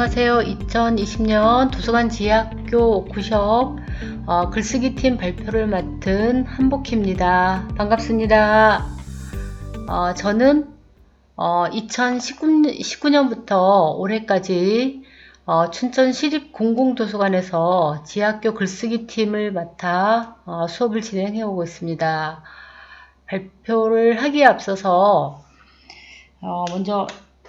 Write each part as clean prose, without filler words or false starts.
안녕하세요. 2020년 도서관 지학교 워크숍 글쓰기 팀 발표를 맡은 한복희입니다. 반갑습니다. 저는 2019년부터 올해까지 춘천시립공공도서관에서 지학교 글쓰기 팀을 맡아 수업을 진행해 오고 있습니다. 발표를 하기에 앞서서 먼저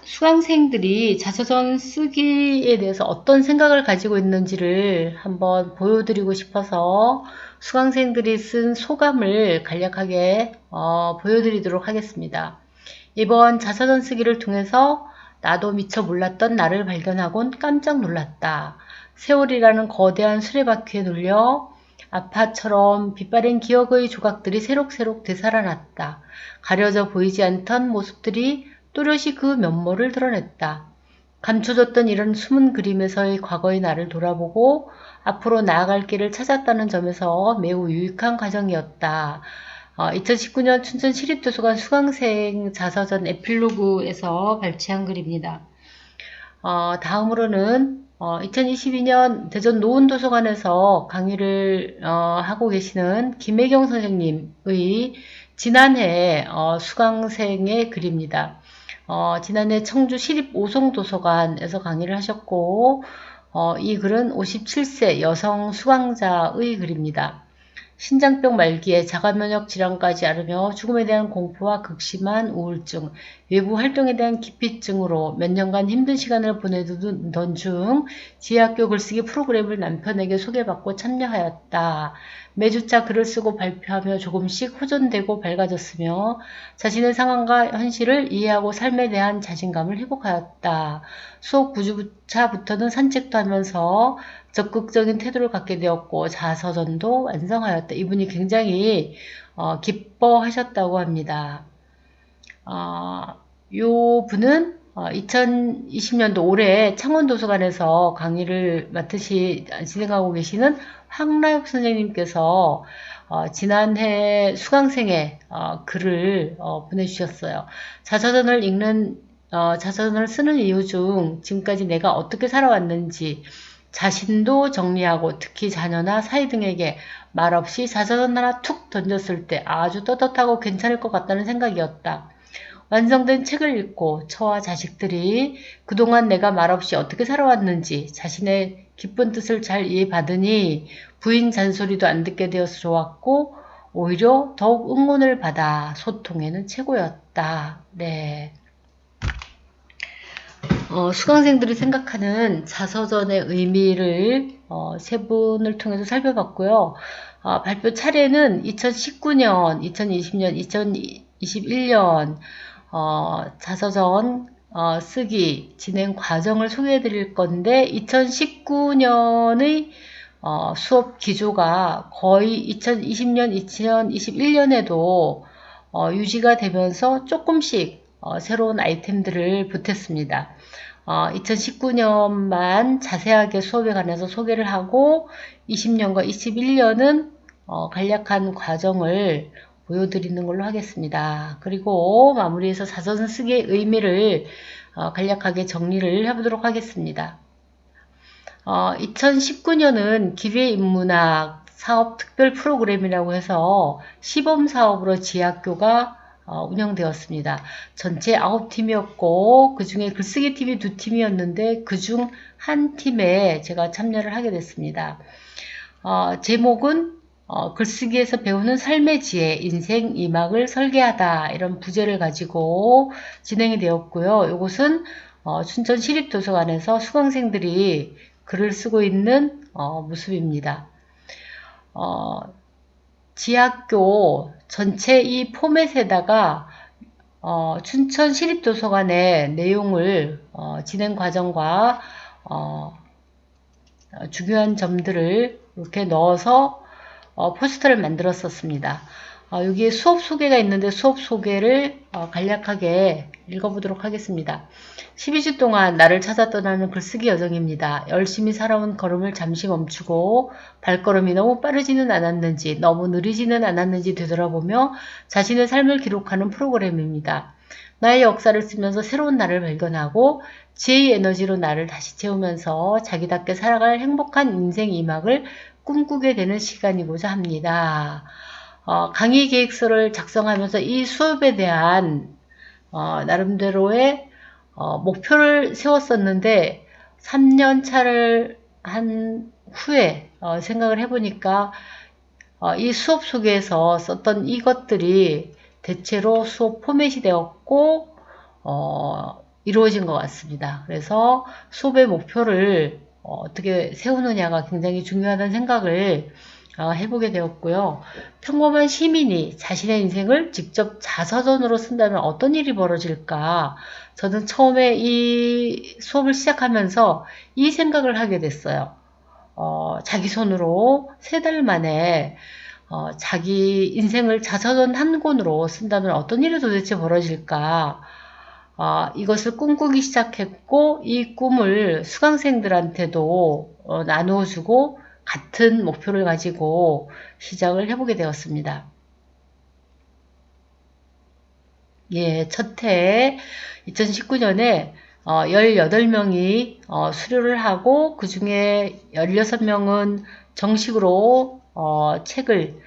수강생들이 자서전 쓰기에 대해서 어떤 생각을 가지고 있는지를 한번 보여드리고 싶어서 수강생들이 쓴 소감을 간략하게 보여드리도록 하겠습니다. 이번 자서전 쓰기를 통해서 나도 미처 몰랐던 나를 발견하곤 깜짝 놀랐다. 세월이라는 거대한 수레바퀴에 눌려 아파처럼 빛바랜 기억의 조각들이 새록새록 되살아났다. 가려져 보이지 않던 모습들이 또렷이 그 면모를 드러냈다. 감춰졌던 이런 숨은 그림에서의 과거의 나를 돌아보고 앞으로 나아갈 길을 찾았다는 점에서 매우 유익한 과정이었다. 2019년 춘천시립도서관 수강생 자서전 에필로그에서 발췌한 글입니다. 다음으로는 2022년 대전 노은도서관에서 강의를 하고 계시는 김혜경 선생님의 지난해 수강생의 글입니다. 지난해 청주 시립오송도서관에서 강의를 하셨고 이 글은 57세 여성 수강자의 글입니다. 신장병 말기에 자가면역 질환까지 앓으며 죽음에 대한 공포와 극심한 우울증, 외부 활동에 대한 기피증으로 몇 년간 힘든 시간을 보내던 중 지학교 글쓰기 프로그램을 남편에게 소개받고 참여하였다. 매주차 글을 쓰고 발표하며 조금씩 호전되고 밝아졌으며 자신의 상황과 현실을 이해하고 삶에 대한 자신감을 회복하였다. 수업 9주차부터는 산책도 하면서 적극적인 태도를 갖게 되었고 자서전도 완성하였다. 이분이 굉장히 기뻐하셨다고 합니다. 요 분은 2020년도 올해 창원도서관에서 강의를 진행하고 계시는 황라육 선생님께서 지난해 수강생의 글을 보내주셨어요. 자서전을 쓰는 이유 중 지금까지 내가 어떻게 살아왔는지 자신도 정리하고 특히 자녀나 사이 등에게 말없이 자서전 하나 툭 던졌을 때 아주 떳떳하고 괜찮을 것 같다는 생각이었다. 완성된 책을 읽고 처와 자식들이 그동안 내가 말없이 어떻게 살아왔는지 자신의 깊은 뜻을 잘 이해받으니 부인 잔소리도 안 듣게 되어서 좋았고 오히려 더욱 응원을 받아 소통에는 최고였다. 네. 수강생들이 생각하는 자서전의 의미를 세 분을 통해서 살펴봤고요. 발표 차례는 2019년, 2020년, 2021년 자서전 쓰기 진행 과정을 소개해 드릴 건데 2019년의 수업 기조가 거의 2020년, 2021년에도 유지가 되면서 조금씩 새로운 아이템들을 보탰습니다. 2019년만 자세하게 수업에 관해서 소개를 하고 20년과 21년은 간략한 과정을 보여드리는 걸로 하겠습니다. 그리고 마무리해서 자서전 쓰기의 의미를 간략하게 정리를 해보도록 하겠습니다. 2019년은 기계인문학 사업 특별 프로그램이라고 해서 시범사업으로 지학교가 운영되었습니다. 전체 9팀이었고 그 중에 글쓰기 팀이 2팀이었는데 그 중 한 팀에 제가 참여를 하게 됐습니다. 제목은 글쓰기에서 배우는 삶의 지혜, 인생 이막을 설계하다 이런 부제를 가지고 진행이 되었고요. 이것은 춘천시립도서관에서 수강생들이 글을 쓰고 있는 모습입니다. 지학교 전체 이 포맷에다가 춘천시립도서관의 내용을 진행 과정과 중요한 점들을 이렇게 넣어서 포스터를 만들었었습니다. 여기에 수업 소개가 있는데 수업 소개를 간략하게 읽어보도록 하겠습니다. 12주 동안 나를 찾아 떠나는 글쓰기 여정입니다. 열심히 살아온 걸음을 잠시 멈추고 발걸음이 너무 빠르지는 않았는지 너무 느리지는 않았는지 되돌아보며 자신의 삶을 기록하는 프로그램입니다. 나의 역사를 쓰면서 새로운 나를 발견하고 지혜의 에너지로 나를 다시 채우면서 자기답게 살아갈 행복한 인생 2막을 꿈꾸게 되는 시간이고자 합니다. 강의 계획서를 작성하면서 이 수업에 대한 나름대로의 목표를 세웠었는데 3년 차를 한 후에 생각을 해보니까 이 수업 속에서 썼던 이것들이 대체로 수업 포맷이 되었고 이루어진 것 같습니다. 그래서 수업의 목표를 어떻게 세우느냐가 굉장히 중요하다는 생각을 해보게 되었고요. 평범한 시민이 자신의 인생을 직접 자서전으로 쓴다면 어떤 일이 벌어질까? 저는 처음에 이 수업을 시작하면서 이 생각을 하게 됐어요. 자기 손으로 3달 만에 자기 인생을 자서전 한 권으로 쓴다면 어떤 일이 도대체 벌어질까? 이것을 꿈꾸기 시작했고 이 꿈을 수강생들한테도 나누어주고 같은 목표를 가지고 시작을 해보게 되었습니다. 예, 첫 해 2019년에 18명이 수료를 하고 그 중에 16명은 정식으로 책을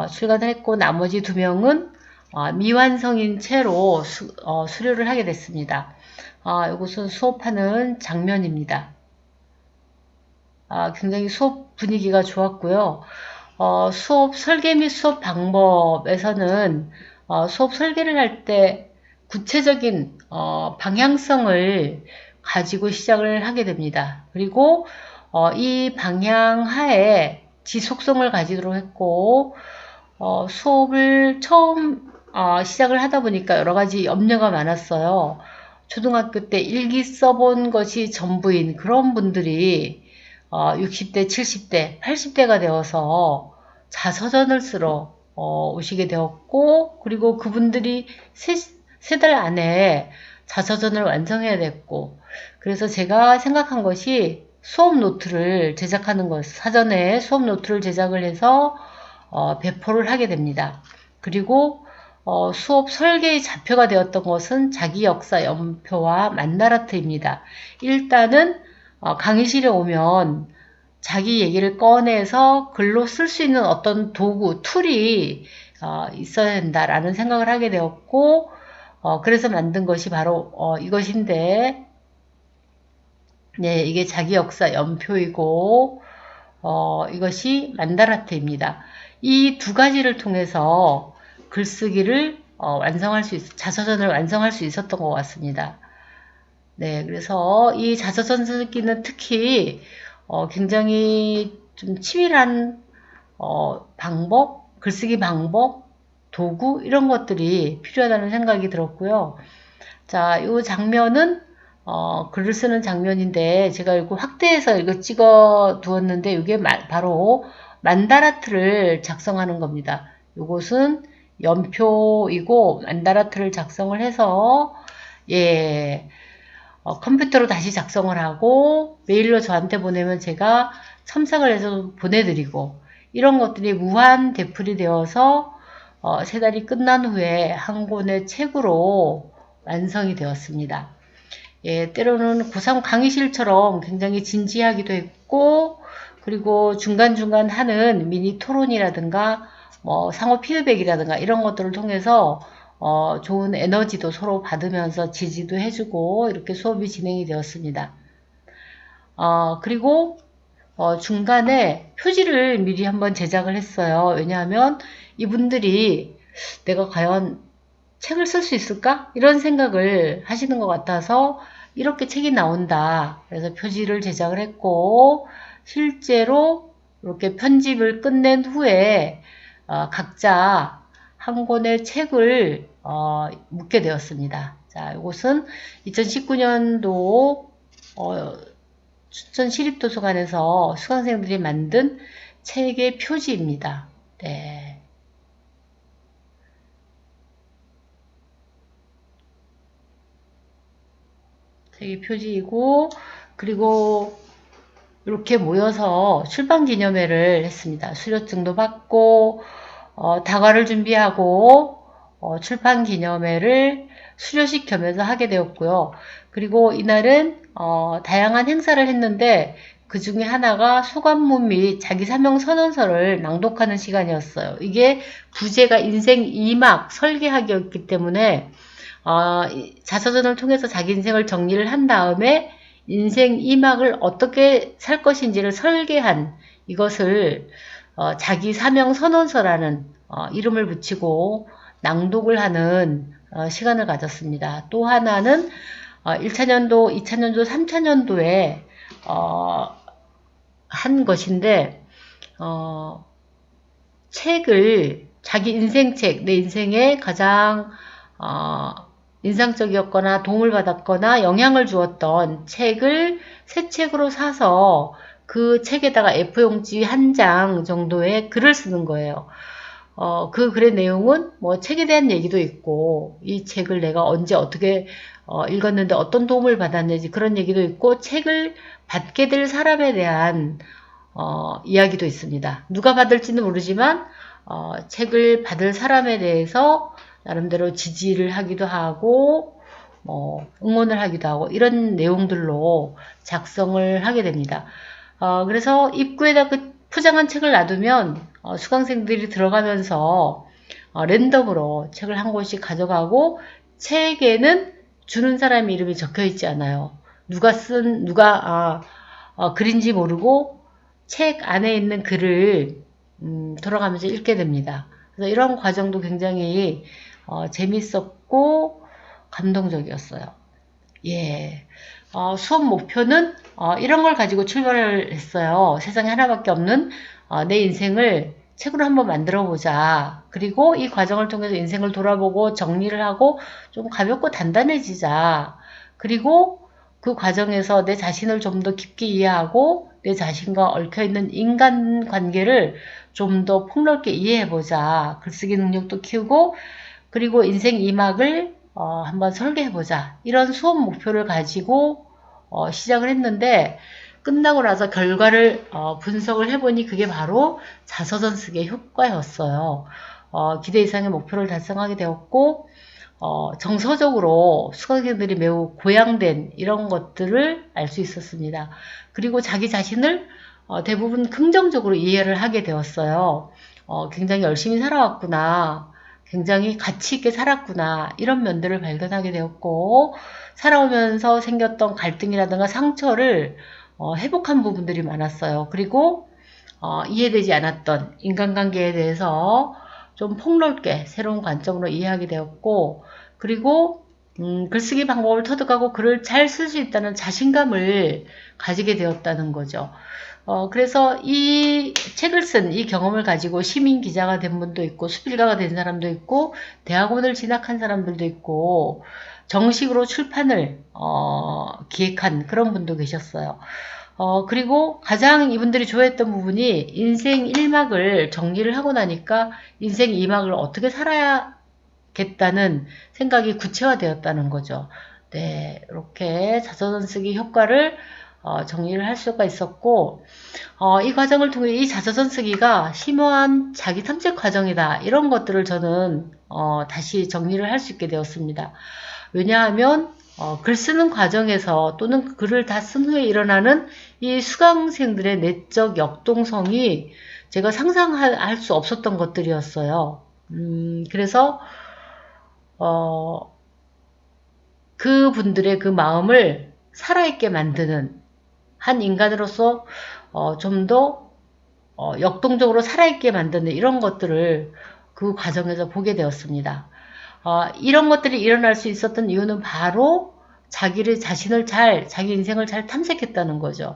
출간을 했고 나머지 2명은 미완성인 채로 수료를 하게 됐습니다. 이것은 수업하는 장면입니다. 굉장히 수업 분위기가 좋았고요. 수업 설계 및 수업 방법에서는 수업 설계를 할 때 구체적인 방향성을 가지고 시작을 하게 됩니다. 그리고 이 방향 하에 지속성을 가지도록 했고 수업을 처음 시작을 하다 보니까 여러 가지 염려가 많았어요. 초등학교 때 일기 써본 것이 전부인 그런 분들이 60대, 70대, 80대가 되어서 자서전을 쓰러 오시게 되었고 그리고 그분들이 3달 안에 자서전을 완성해야 됐고 그래서 제가 생각한 것이 수업 노트를 제작하는 것, 사전에 수업 노트를 제작을 해서 배포를 하게 됩니다. 그리고 수업 설계의 좌표가 되었던 것은 자기 역사 연표와 만다라트입니다. 일단은 강의실에 오면 자기 얘기를 꺼내서 글로 쓸 수 있는 어떤 도구, 툴이 있어야 된다라는 생각을 하게 되었고 그래서 만든 것이 바로 이것인데 네, 이게 자기 역사 연표이고 이것이 만다라트입니다. 이 2가지를 통해서 글쓰기를 자서전을 완성할 수 있었던 것 같습니다. 네, 그래서 이 자서전 쓰기는 특히 굉장히 좀 치밀한 방법, 글쓰기 방법, 도구 이런 것들이 필요하다는 생각이 들었고요. 자, 이 장면은 글을 쓰는 장면인데 제가 이거 확대해서 이거 찍어 두었는데 이게 바로 만다라트를 작성하는 겁니다. 이것은 연표이고 만다라트를 작성을 해서 예 컴퓨터로 다시 작성을 하고 메일로 저한테 보내면 제가 첨삭을 해서 보내드리고 이런 것들이 무한 되풀이 되어서 3달이 끝난 후에 한 권의 책으로 완성이 되었습니다. 예, 때로는 고3 강의실처럼 굉장히 진지하기도 했고 그리고 중간중간 하는 미니 토론이라든가 뭐 상호 피드백이라든가 이런 것들을 통해서 좋은 에너지도 서로 받으면서 지지도 해주고 이렇게 수업이 진행이 되었습니다. 그리고 중간에 표지를 미리 한번 제작을 했어요. 왜냐하면 이분들이 내가 과연 책을 쓸 수 있을까? 이런 생각을 하시는 것 같아서 이렇게 책이 나온다. 그래서 표지를 제작을 했고 실제로 이렇게 편집을 끝낸 후에 각자 한 권의 책을 묻게 되었습니다. 자, 이것은 2019년도 춘천시립도서관에서 수강생들이 만든 책의 표지입니다. 네. 책의 표지이고 그리고 이렇게 모여서 출판기념회를 했습니다. 수료증도 받고 다과를 준비하고 출판 기념회를 수료식 겸해서 하게 되었고요. 그리고 이날은 다양한 행사를 했는데 그 중에 하나가 소감문 및 자기 사명 선언서를 낭독하는 시간이었어요. 이게 부제가 인생 2막 설계하기였기 때문에 자서전을 통해서 자기 인생을 정리를 한 다음에 인생 2막을 어떻게 살 것인지를 설계한 이것을 자기 사명 선언서라는 이름을 붙이고 낭독을 하는 시간을 가졌습니다. 또 하나는 1차년도, 2차년도, 3차년도에 한 것인데 책을 자기 인생책, 내 인생에 가장 인상적이었거나 도움을 받았거나 영향을 주었던 책을 새 책으로 사서 그 책에다가 A4용지 한 장 정도의 글을 쓰는 거예요. 그 글의 내용은 뭐 책에 대한 얘기도 있고 이 책을 내가 언제 어떻게 읽었는데 어떤 도움을 받았는지 그런 얘기도 있고 책을 받게 될 사람에 대한 이야기도 있습니다. 누가 받을지는 모르지만 책을 받을 사람에 대해서 나름대로 지지를 하기도 하고 응원을 하기도 하고 이런 내용들로 작성을 하게 됩니다. 그래서 입구에다 그 포장한 책을 놔두면 수강생들이 들어가면서 랜덤으로 책을 한 권씩 가져가고 책에는 주는 사람 이름이 적혀 있지 않아요. 누가 글인지 모르고 책 안에 있는 글을 돌아가면서 읽게 됩니다. 그래서 이런 과정도 굉장히 재밌었고 감동적이었어요. 예. 수업 목표는 이런 걸 가지고 출발을 했어요. 세상에 하나밖에 없는 내 인생을 책으로 한번 만들어 보자. 그리고 이 과정을 통해서 인생을 돌아보고 정리를 하고 좀 가볍고 단단해지자. 그리고 그 과정에서 내 자신을 좀 더 깊게 이해하고 내 자신과 얽혀있는 인간관계를 좀 더 폭넓게 이해해보자. 글쓰기 능력도 키우고 그리고 인생 2막을 한번 설계해보자. 이런 수업 목표를 가지고 시작을 했는데 끝나고 나서 결과를 분석을 해보니 그게 바로 자서전 쓰기의 효과였어요. 기대 이상의 목표를 달성하게 되었고 정서적으로 수강생들이 매우 고양된 이런 것들을 알 수 있었습니다. 그리고 자기 자신을 대부분 긍정적으로 이해를 하게 되었어요. 굉장히 열심히 살아왔구나. 굉장히 가치 있게 살았구나. 이런 면들을 발견하게 되었고 살아오면서 생겼던 갈등이라든가 상처를 회복한 부분들이 많았어요. 그리고 이해되지 않았던 인간관계에 대해서 좀 폭넓게 새로운 관점으로 이해하게 되었고 그리고 글쓰기 방법을 터득하고 글을 잘 쓸 수 있다는 자신감을 가지게 되었다는 거죠. 그래서 이 책을 쓴 이 경험을 가지고 시민 기자가 된 분도 있고 수필가가 된 사람도 있고 대학원을 진학한 사람들도 있고 정식으로 출판을 기획한 그런 분도 계셨어요. 그리고 가장 이분들이 좋아했던 부분이 인생 1막을 정리를 하고 나니까 인생 2막을 어떻게 살아야겠다는 생각이 구체화되었다는 거죠. 네, 이렇게 자서전 쓰기 효과를 정리를 할 수가 있었고 이 과정을 통해 이 자서전 쓰기가 심오한 자기 탐색 과정이다. 이런 것들을 저는 다시 정리를 할 수 있게 되었습니다. 왜냐하면 글 쓰는 과정에서 또는 글을 다 쓴 후에 일어나는 이 수강생들의 내적 역동성이 제가 상상할 수 없었던 것들이었어요. 그래서 그분들의 그 마음을 살아있게 만드는 한 인간으로서 좀 더 역동적으로 살아있게 만드는 이런 것들을 그 과정에서 보게 되었습니다. 이런 것들이 일어날 수 있었던 이유는 바로 자기 인생을 잘 탐색했다는 거죠.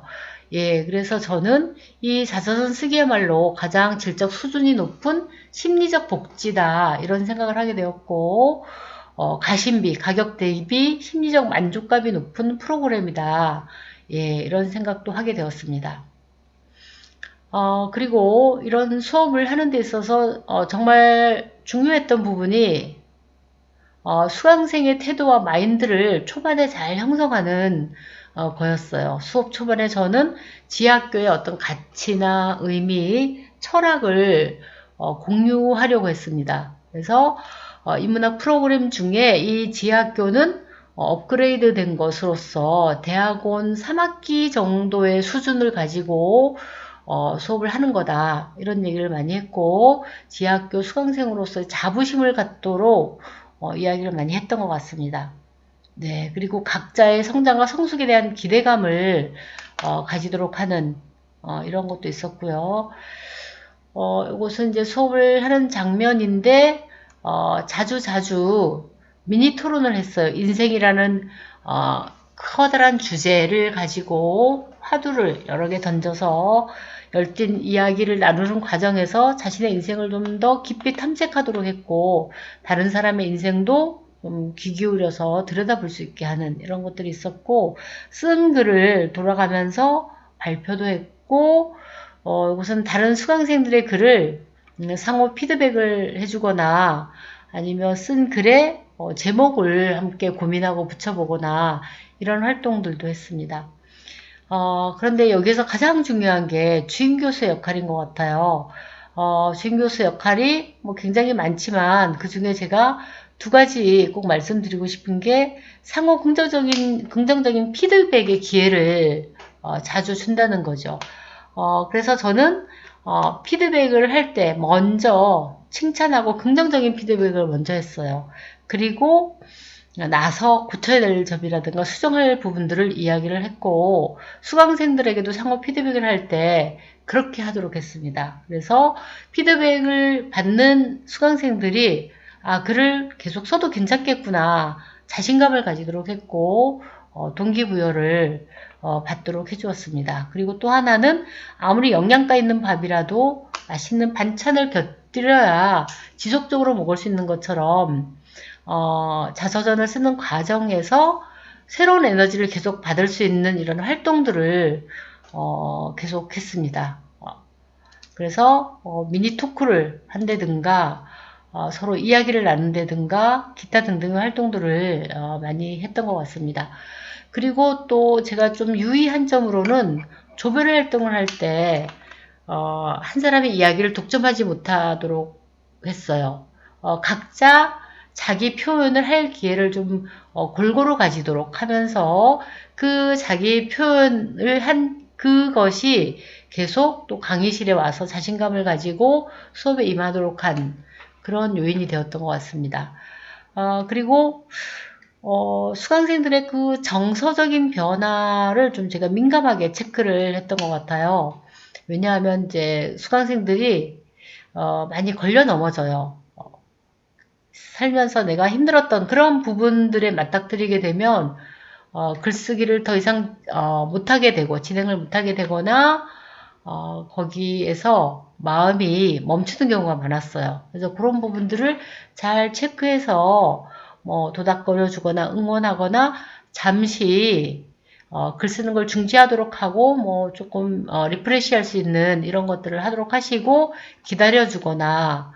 예, 그래서 저는 이 자서전 쓰기야말로 가장 질적 수준이 높은 심리적 복지다, 이런 생각을 하게 되었고, 가심비, 가격 대비 심리적 만족감이 높은 프로그램이다. 예, 이런 생각도 하게 되었습니다. 그리고 이런 수업을 하는 데 있어서 정말 중요했던 부분이 수강생의 태도와 마인드를 초반에 잘 형성하는 거였어요. 수업 초반에 저는 지하학교의 어떤 가치나 의미, 철학을 공유하려고 했습니다. 그래서 인문학 프로그램 중에 이 지하학교는 업그레이드 된 것으로서 대학원 3학기 정도의 수준을 가지고 수업을 하는 거다. 이런 얘기를 많이 했고, 지하학교 수강생으로서의 자부심을 갖도록 이야기를 많이 했던 것 같습니다. 네, 그리고 각자의 성장과 성숙에 대한 기대감을 가지도록 하는 이런 것도 있었고요. 이것은 이제 수업을 하는 장면인데 자주 미니 토론을 했어요. 인생이라는 커다란 주제를 가지고 화두를 여러 개 던져서 열띤 이야기를 나누는 과정에서 자신의 인생을 좀 더 깊이 탐색하도록 했고, 다른 사람의 인생도 좀 귀 기울여서 들여다볼 수 있게 하는 이런 것들이 있었고, 쓴 글을 돌아가면서 발표도 했고, 이것은 다른 수강생들의 글을 상호 피드백을 해주거나 아니면 쓴 글에 제목을 함께 고민하고 붙여보거나 이런 활동들도 했습니다. 그런데 여기서 가장 중요한 게 주임 교수의 역할인 것 같아요. 주임 교수 역할이 뭐 굉장히 많지만 그 중에 제가 두 가지 꼭 말씀드리고 싶은 게 상호 긍정적인 피드백의 기회를 자주 준다는 거죠. 그래서 저는 피드백을 할 때 먼저 칭찬하고 긍정적인 피드백을 먼저 했어요. 그리고 나서 고쳐야 될 점이라든가 수정할 부분들을 이야기를 했고, 수강생들에게도 상호 피드백을 할 때 그렇게 하도록 했습니다. 그래서 피드백을 받는 수강생들이 글을 계속 써도 괜찮겠구나 자신감을 가지도록 했고, 동기부여를 받도록 해주었습니다. 그리고 또 하나는 아무리 영양가 있는 밥이라도 맛있는 반찬을 곁들여야 지속적으로 먹을 수 있는 것처럼 자서전을 쓰는 과정에서 새로운 에너지를 계속 받을 수 있는 이런 활동들을 계속 했습니다. 그래서 미니 토크를 한다든가 서로 이야기를 나눈다든가 기타 등등의 활동들을 많이 했던 것 같습니다. 그리고 또 제가 좀 유의한 점으로는 조별 활동을 할 때 한 사람의 이야기를 독점하지 못하도록 했어요. 각자 자기 표현을 할 기회를 좀 골고루 가지도록 하면서 그 자기 표현을 한 그것이 계속 또 강의실에 와서 자신감을 가지고 수업에 임하도록 한 그런 요인이 되었던 것 같습니다. 그리고 수강생들의 그 정서적인 변화를 좀 제가 민감하게 체크를 했던 것 같아요. 왜냐하면 이제 수강생들이 많이 걸려 넘어져요. 살면서 내가 힘들었던 그런 부분들에 맞닥뜨리게 되면 글쓰기를 더 이상 못하게 되고 진행을 못하게 되거나 거기에서 마음이 멈추는 경우가 많았어요. 그래서 그런 부분들을 잘 체크해서 뭐 도닥거려 주거나 응원하거나 잠시 글 쓰는 걸 중지하도록 하고 뭐 조금 리프레시 할 수 있는 이런 것들을 하도록 하시고 기다려 주거나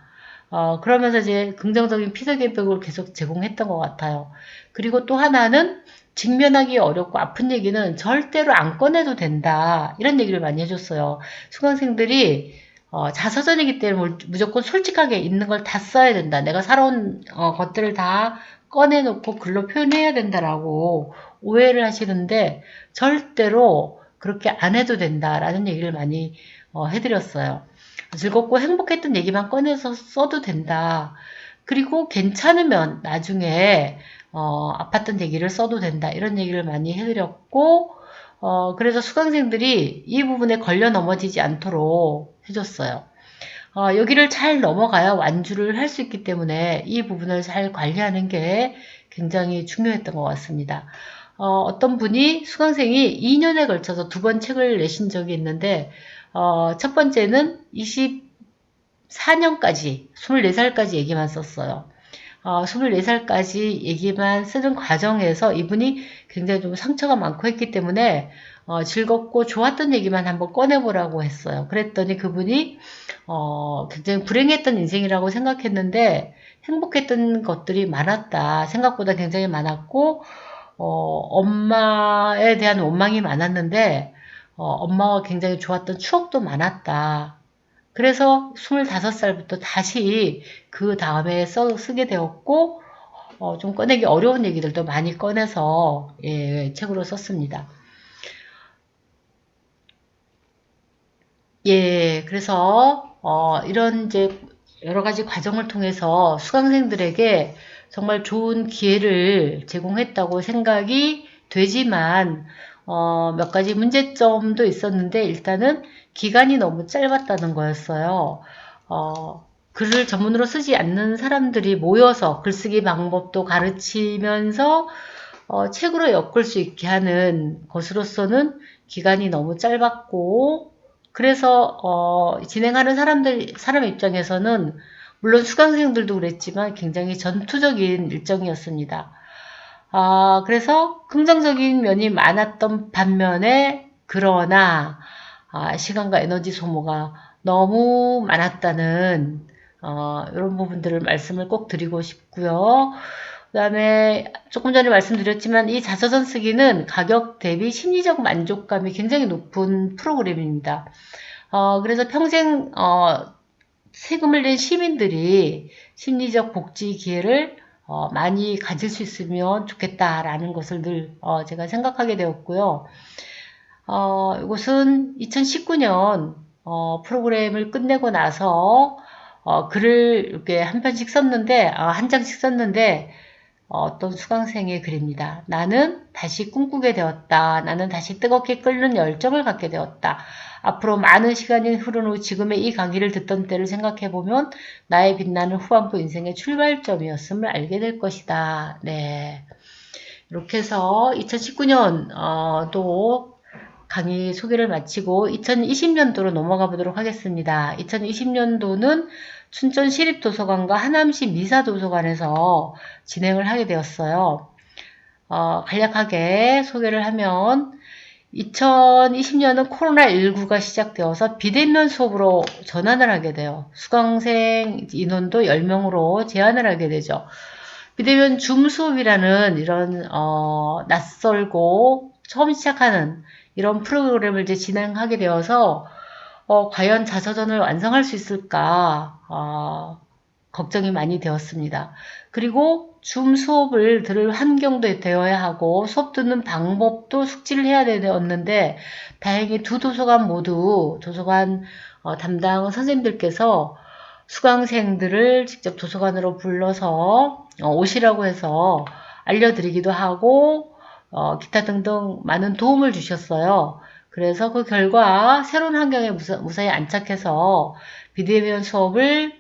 그러면서 이제 긍정적인 피드백을 계속 제공했던 것 같아요. 그리고 또 하나는 직면하기 어렵고 아픈 얘기는 절대로 안 꺼내도 된다. 이런 얘기를 많이 해줬어요. 수강생들이 자서전이기 때문에 무조건 솔직하게 있는 걸 다 써야 된다. 내가 살아온 것들을 다 꺼내놓고 글로 표현해야 된다라고 오해를 하시는데 절대로 그렇게 안 해도 된다라는 얘기를 많이 해드렸어요. 즐겁고 행복했던 얘기만 꺼내서 써도 된다. 그리고 괜찮으면 나중에 아팠던 얘기를 써도 된다. 이런 얘기를 많이 해드렸고 그래서 수강생들이 이 부분에 걸려 넘어지지 않도록 해줬어요. 여기를 잘 넘어가야 완주를 할 수 있기 때문에 이 부분을 잘 관리하는 게 굉장히 중요했던 것 같습니다. 어떤 분이 수강생이 2년에 걸쳐서 두 번 책을 내신 적이 있는데 첫 번째는 24년까지 24살까지 얘기만 썼어요. 24살까지 얘기만 쓰는 과정에서 이분이 굉장히 좀 상처가 많고 했기 때문에 즐겁고 좋았던 얘기만 한번 꺼내보라고 했어요. 그랬더니 그분이 굉장히 불행했던 인생이라고 생각했는데 행복했던 것들이 많았다. 생각보다 굉장히 많았고 엄마에 대한 원망이 많았는데 엄마와 굉장히 좋았던 추억도 많았다. 그래서 25살부터 다시 그 다음에 쓰게 되었고, 좀 꺼내기 어려운 얘기들도 많이 꺼내서, 예, 책으로 썼습니다. 예, 그래서, 이런 이제 여러 가지 과정을 통해서 수강생들에게 정말 좋은 기회를 제공했다고 생각이 되지만, 몇 가지 문제점도 있었는데, 일단은 기간이 너무 짧았다는 거였어요. 글을 전문으로 쓰지 않는 사람들이 모여서 글쓰기 방법도 가르치면서 책으로 엮을 수 있게 하는 것으로서는 기간이 너무 짧았고, 그래서 진행하는 사람 입장에서는 물론 수강생들도 그랬지만 굉장히 전투적인 일정이었습니다. 그래서 긍정적인 면이 많았던 반면에, 그러나 시간과 에너지 소모가 너무 많았다는 이런 부분들을 말씀을 꼭 드리고 싶고요. 그 다음에 조금 전에 말씀드렸지만 이 자서전 쓰기는 가격 대비 심리적 만족감이 굉장히 높은 프로그램입니다. 그래서 평생 세금을 낸 시민들이 심리적 복지 기회를 많이 가질 수 있으면 좋겠다라는 것을 늘 제가 생각하게 되었고요. 이것은 2019년 프로그램을 끝내고 나서 글을 이렇게 한 편씩 썼는데, 한 장씩 썼는데, 어떤 수강생의 글입니다. 나는 다시 꿈꾸게 되었다. 나는 다시 뜨겁게 끓는 열정을 갖게 되었다. 앞으로 많은 시간이 흐른 후 지금의 이 강의를 듣던 때를 생각해보면 나의 빛나는 후반부 인생의 출발점이었음을 알게 될 것이다. 네. 이렇게 해서 2019년 또 강의 소개를 마치고 2020년도로 넘어가 보도록 하겠습니다. 2020년도는 춘천시립도서관과 하남시 미사도서관에서 진행을 하게 되었어요. 간략하게 소개를 하면 2020년은 코로나19가 시작되어서 비대면 수업으로 전환을 하게 돼요. 수강생 인원도 10명으로 제한을 하게 되죠. 비대면 줌 수업이라는 이런 낯설고 처음 시작하는 이런 프로그램을 이제 진행하게 되어서 과연 자서전을 완성할 수 있을까 걱정이 많이 되었습니다. 그리고 줌 수업을 들을 환경도 되어야 하고 수업 듣는 방법도 숙지를 해야 되었는데 다행히 두 도서관 모두 도서관 담당 선생님들께서 수강생들을 직접 도서관으로 불러서 오시라고 해서 알려드리기도 하고 기타 등등 많은 도움을 주셨어요. 그래서 그 결과 새로운 환경에 무사히 안착해서 비대면 수업을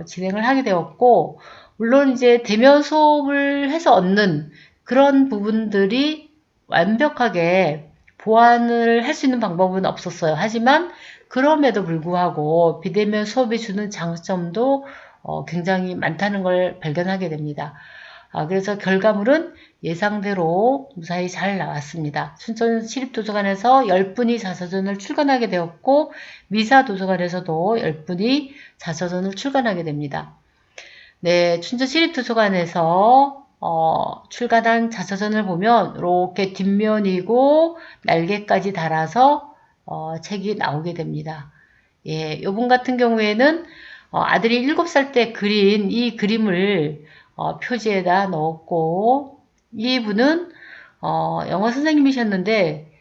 진행을 하게 되었고, 물론 이제 대면 수업을 해서 얻는 그런 부분들이 완벽하게 보완을 할 수 있는 방법은 없었어요. 하지만 그럼에도 불구하고 비대면 수업이 주는 장점도 굉장히 많다는 걸 발견하게 됩니다. 그래서 결과물은 예상대로 무사히 잘 나왔습니다. 춘천시립도서관에서 10분이 자서전을 출간하게 되었고 미사도서관에서도 10분이 자서전을 출간하게 됩니다. 네, 춘천시립도서관에서 출간한 자서전을 보면 이렇게 뒷면이고 날개까지 달아서 책이 나오게 됩니다. 예, 이분 같은 경우에는 아들이 7살 때 그린 이 그림을 표지에다 넣었고, 이분은 영어 선생님이셨는데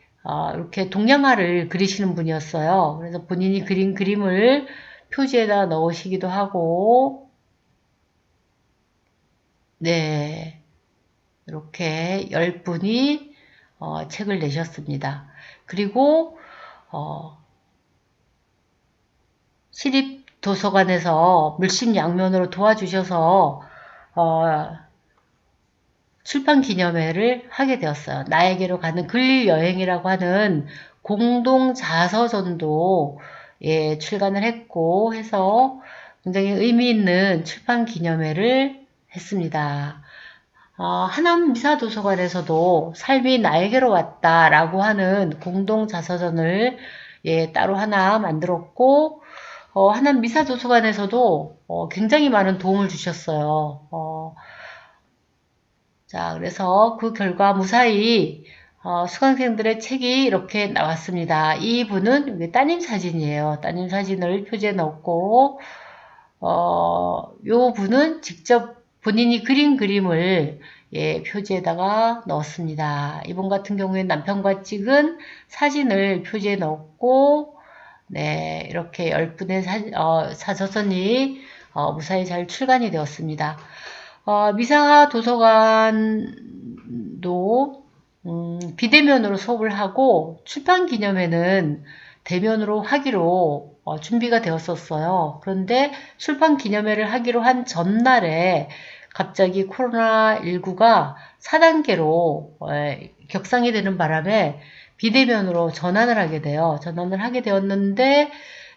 이렇게 동양화를 그리시는 분이었어요. 그래서 본인이 그린 그림을 표지에다 넣으시기도 하고, 네, 이렇게 10분이 책을 내셨습니다. 그리고 시립도서관에서 물심양면으로 도와주셔서 출판 기념회를 하게 되었어요. 나에게로 가는 글 여행이라고 하는 공동 자서전도 예, 출간을 했고 해서 굉장히 의미 있는 출판 기념회를 했습니다. 하남 미사도서관에서도 삶이 나에게로 왔다라고 하는 공동 자서전을 예, 따로 하나 만들었고 하남 미사도서관에서도 굉장히 많은 도움을 주셨어요. 자, 그래서 그 결과 무사히 수강생들의 책이 이렇게 나왔습니다. 이분은 여기 따님 사진이에요. 따님 사진을 표지에 넣었고, 요 분은 직접 본인이 그린 그림을 예, 표지에다가 넣었습니다. 이분 같은 경우에는 남편과 찍은 사진을 표지에 넣었고, 네, 이렇게 10분의 사서선이 무사히 잘 출간이 되었습니다. 미사 도서관도 비대면으로 수업을 하고 출판 기념회는 대면으로 하기로 준비가 되었었어요. 그런데 출판 기념회를 하기로 한 전날에 갑자기 코로나19가 4단계로 격상이 되는 바람에 비대면으로 전환을 하게 돼요. 전환을 하게 되었는데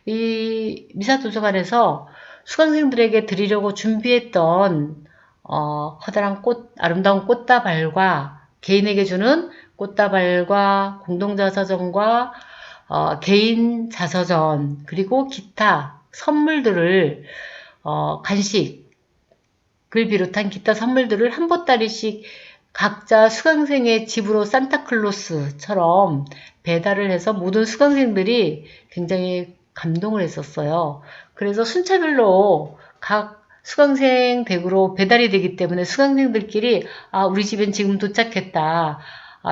이 미사도서관에서 수강생들에게 드리려고 준비했던 커다란 아름다운 꽃다발과 개인에게 주는 꽃다발과 공동자서전과 개인 자서전 그리고 기타 선물들을 간식을 비롯한 기타 선물들을 한 보따리씩 각자 수강생의 집으로 산타클로스처럼 배달을 해서 모든 수강생들이 굉장히 감동을 했었어요. 그래서 순차별로 각 수강생 댁으로 배달이 되기 때문에 수강생들끼리 우리 집엔 지금 도착했다.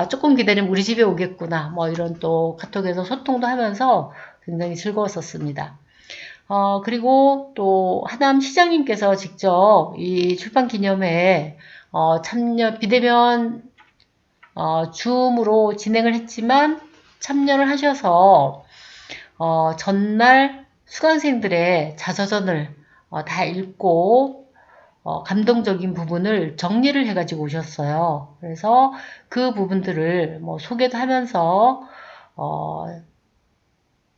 조금 기다리면 우리 집에 오겠구나. 뭐 이런 또 카톡에서 소통도 하면서 굉장히 즐거웠었습니다. 그리고 또 하남 시장님께서 직접 이 출판 기념회에 비대면 줌으로 진행을 했지만 참여를 하셔서 전날 수강생들의 자서전을 다 읽고 감동적인 부분을 정리를 해가지고 오셨어요. 그래서 그 부분들을 뭐 소개도 하면서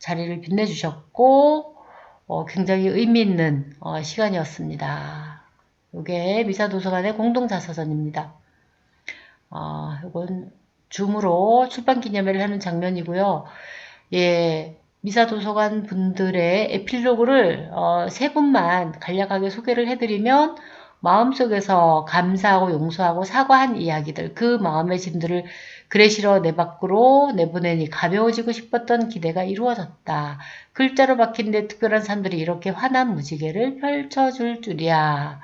자리를 빛내주셨고 굉장히 의미 있는 시간이었습니다. 이게 미사도서관의 공동자서전입니다. 이건 줌으로 출판기념회를 하는 장면이고요. 예, 미사도서관 분들의 에필로그를 세 분만 간략하게 소개를 해드리면 마음속에서 감사하고 용서하고 사과한 이야기들, 그 마음의 짐들을 글에 실어 내 밖으로 내보내니 가벼워지고 싶었던 기대가 이루어졌다. 글자로 박힌 데 특별한 산들이 이렇게 환한 무지개를 펼쳐줄 줄이야.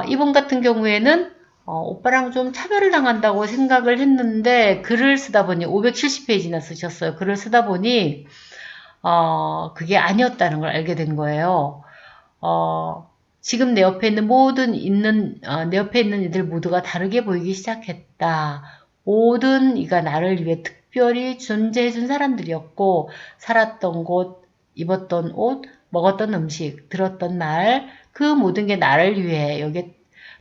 이분 같은 경우에는 오빠랑 좀 차별을 당한다고 생각을 했는데 글을 쓰다 보니 570페이지나 쓰셨어요. 글을 쓰다 보니 그게 아니었다는 걸 알게 된 거예요. 지금 내 옆에 있는 내 옆에 있는 이들 모두가 다르게 보이기 시작했다. 모든 이가 나를 위해 특별히 존재해준 사람들이었고 살았던 곳, 입었던 옷, 먹었던 음식, 들었던 말, 그 모든 게 나를 위해 여기에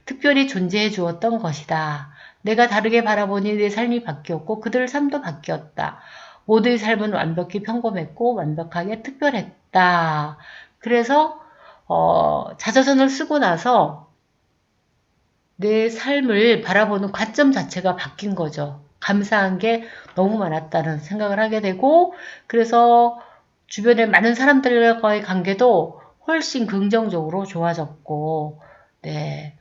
특별히 존재해 주었던 것이다. 내가 다르게 바라보니 내 삶이 바뀌었고 그들 삶도 바뀌었다. 모두의 삶은 완벽히 평범했고 완벽하게 특별했다. 그래서 자서전을 쓰고 나서 내 삶을 바라보는 관점 자체가 바뀐 거죠. 감사한 게 너무 많았다는 생각을 하게 되고 그래서 주변에 많은 사람들과의 관계도 훨씬 긍정적으로 좋아졌고 네.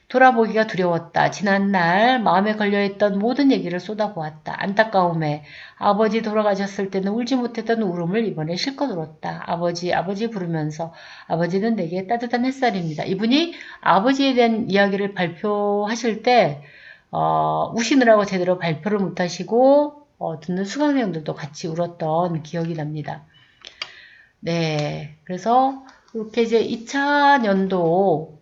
돌아보기가 두려웠다. 지난날 마음에 걸려있던 모든 얘기를 쏟아보았다. 안타까움에 아버지 돌아가셨을 때는 울지 못했던 울음을 이번에 실컷 울었다. 아버지, 아버지 부르면서 아버지는 내게 따뜻한 햇살입니다. 이분이 아버지에 대한 이야기를 발표하실 때 우시느라고 제대로 발표를 못하시고 듣는 수강생들도 같이 울었던 기억이 납니다. 네, 그래서 이렇게 이제 2차 년도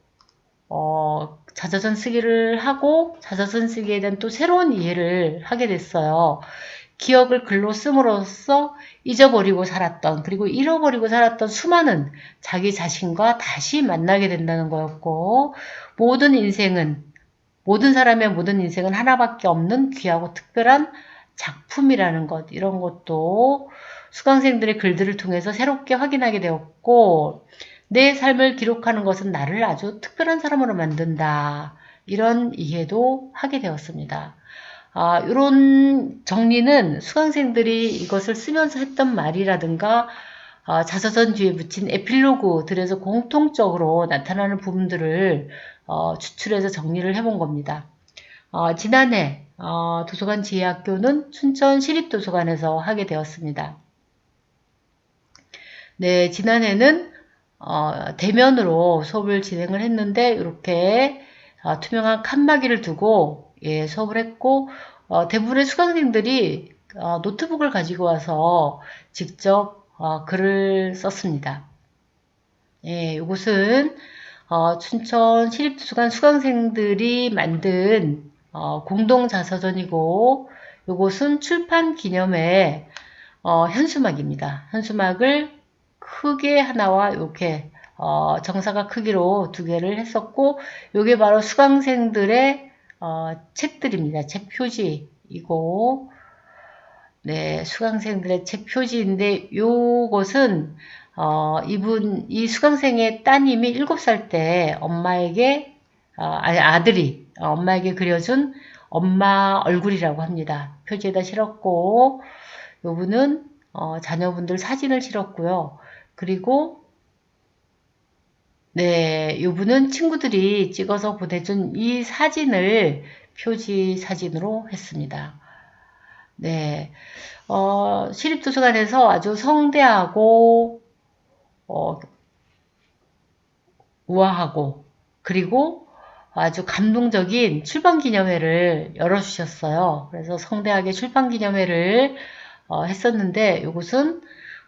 자서전 쓰기를 하고 자서전 쓰기에 대한 또 새로운 이해를 하게 됐어요. 기억을 글로 씀으로써 잊어버리고 살았던 그리고 잃어버리고 살았던 수많은 자기 자신과 다시 만나게 된다는 거였고 모든 사람의 모든 인생은 하나밖에 없는 귀하고 특별한 작품이라는 것 이런 것도 수강생들의 글들을 통해서 새롭게 확인하게 되었고 내 삶을 기록하는 것은 나를 아주 특별한 사람으로 만든다. 이런 이해도 하게 되었습니다. 이런 정리는 수강생들이 이것을 쓰면서 했던 말이라든가 자서전 뒤에 붙인 에필로그들에서 공통적으로 나타나는 부분들을 추출해서 정리를 해본 겁니다. 지난해 도서관 지혜학교는 춘천시립도서관에서 하게 되었습니다. 네, 지난해는 대면으로 수업을 진행을 했는데 이렇게 투명한 칸막이를 두고 예, 수업을 했고 대부분의 수강생들이 노트북을 가지고 와서 직접 글을 썼습니다. 예, 이곳은 춘천 시립도서관 수강생들이 만든 공동자서전이고 이곳은 출판 기념회 현수막입니다. 현수막을 크게 하나와 이렇게 정사각 크기로 두 개를 했었고 이게 바로 수강생들의 책들입니다. 책 표지이고 네, 수강생들의 책 표지인데 요것은 이 수강생의 따님이 7살 때 엄마에게 아들이 엄마에게 그려준 엄마 얼굴이라고 합니다. 표지에다 실었고 요분은 자녀분들 사진을 실었고요. 그리고 네, 요분은 친구들이 찍어서 보내준 이 사진을 표지 사진으로 했습니다. 네, 시립도서관에서 아주 성대하고 우아하고 그리고 아주 감동적인 출판기념회를 열어주셨어요. 그래서 성대하게 출판기념회를 했었는데 이곳은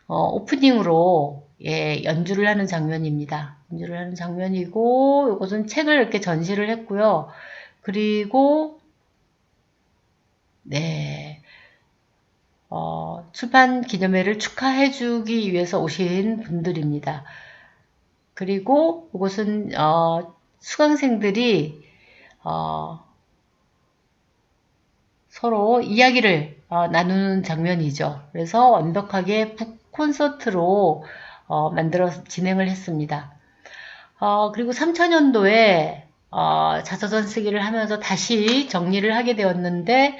오프닝으로 예, 연주를 하는 장면입니다. 연주를 하는 장면이고 이곳은 책을 이렇게 전시를 했고요. 그리고 네, 출판 기념회를 축하해주기 위해서 오신 분들입니다. 그리고 이곳은 수강생들이 서로 이야기를 나누는 장면이죠. 그래서 완벽하게 북 콘서트로 만들어 진행을 했습니다. 그리고 3차년도에 자서전 쓰기를 하면서 다시 정리를 하게 되었는데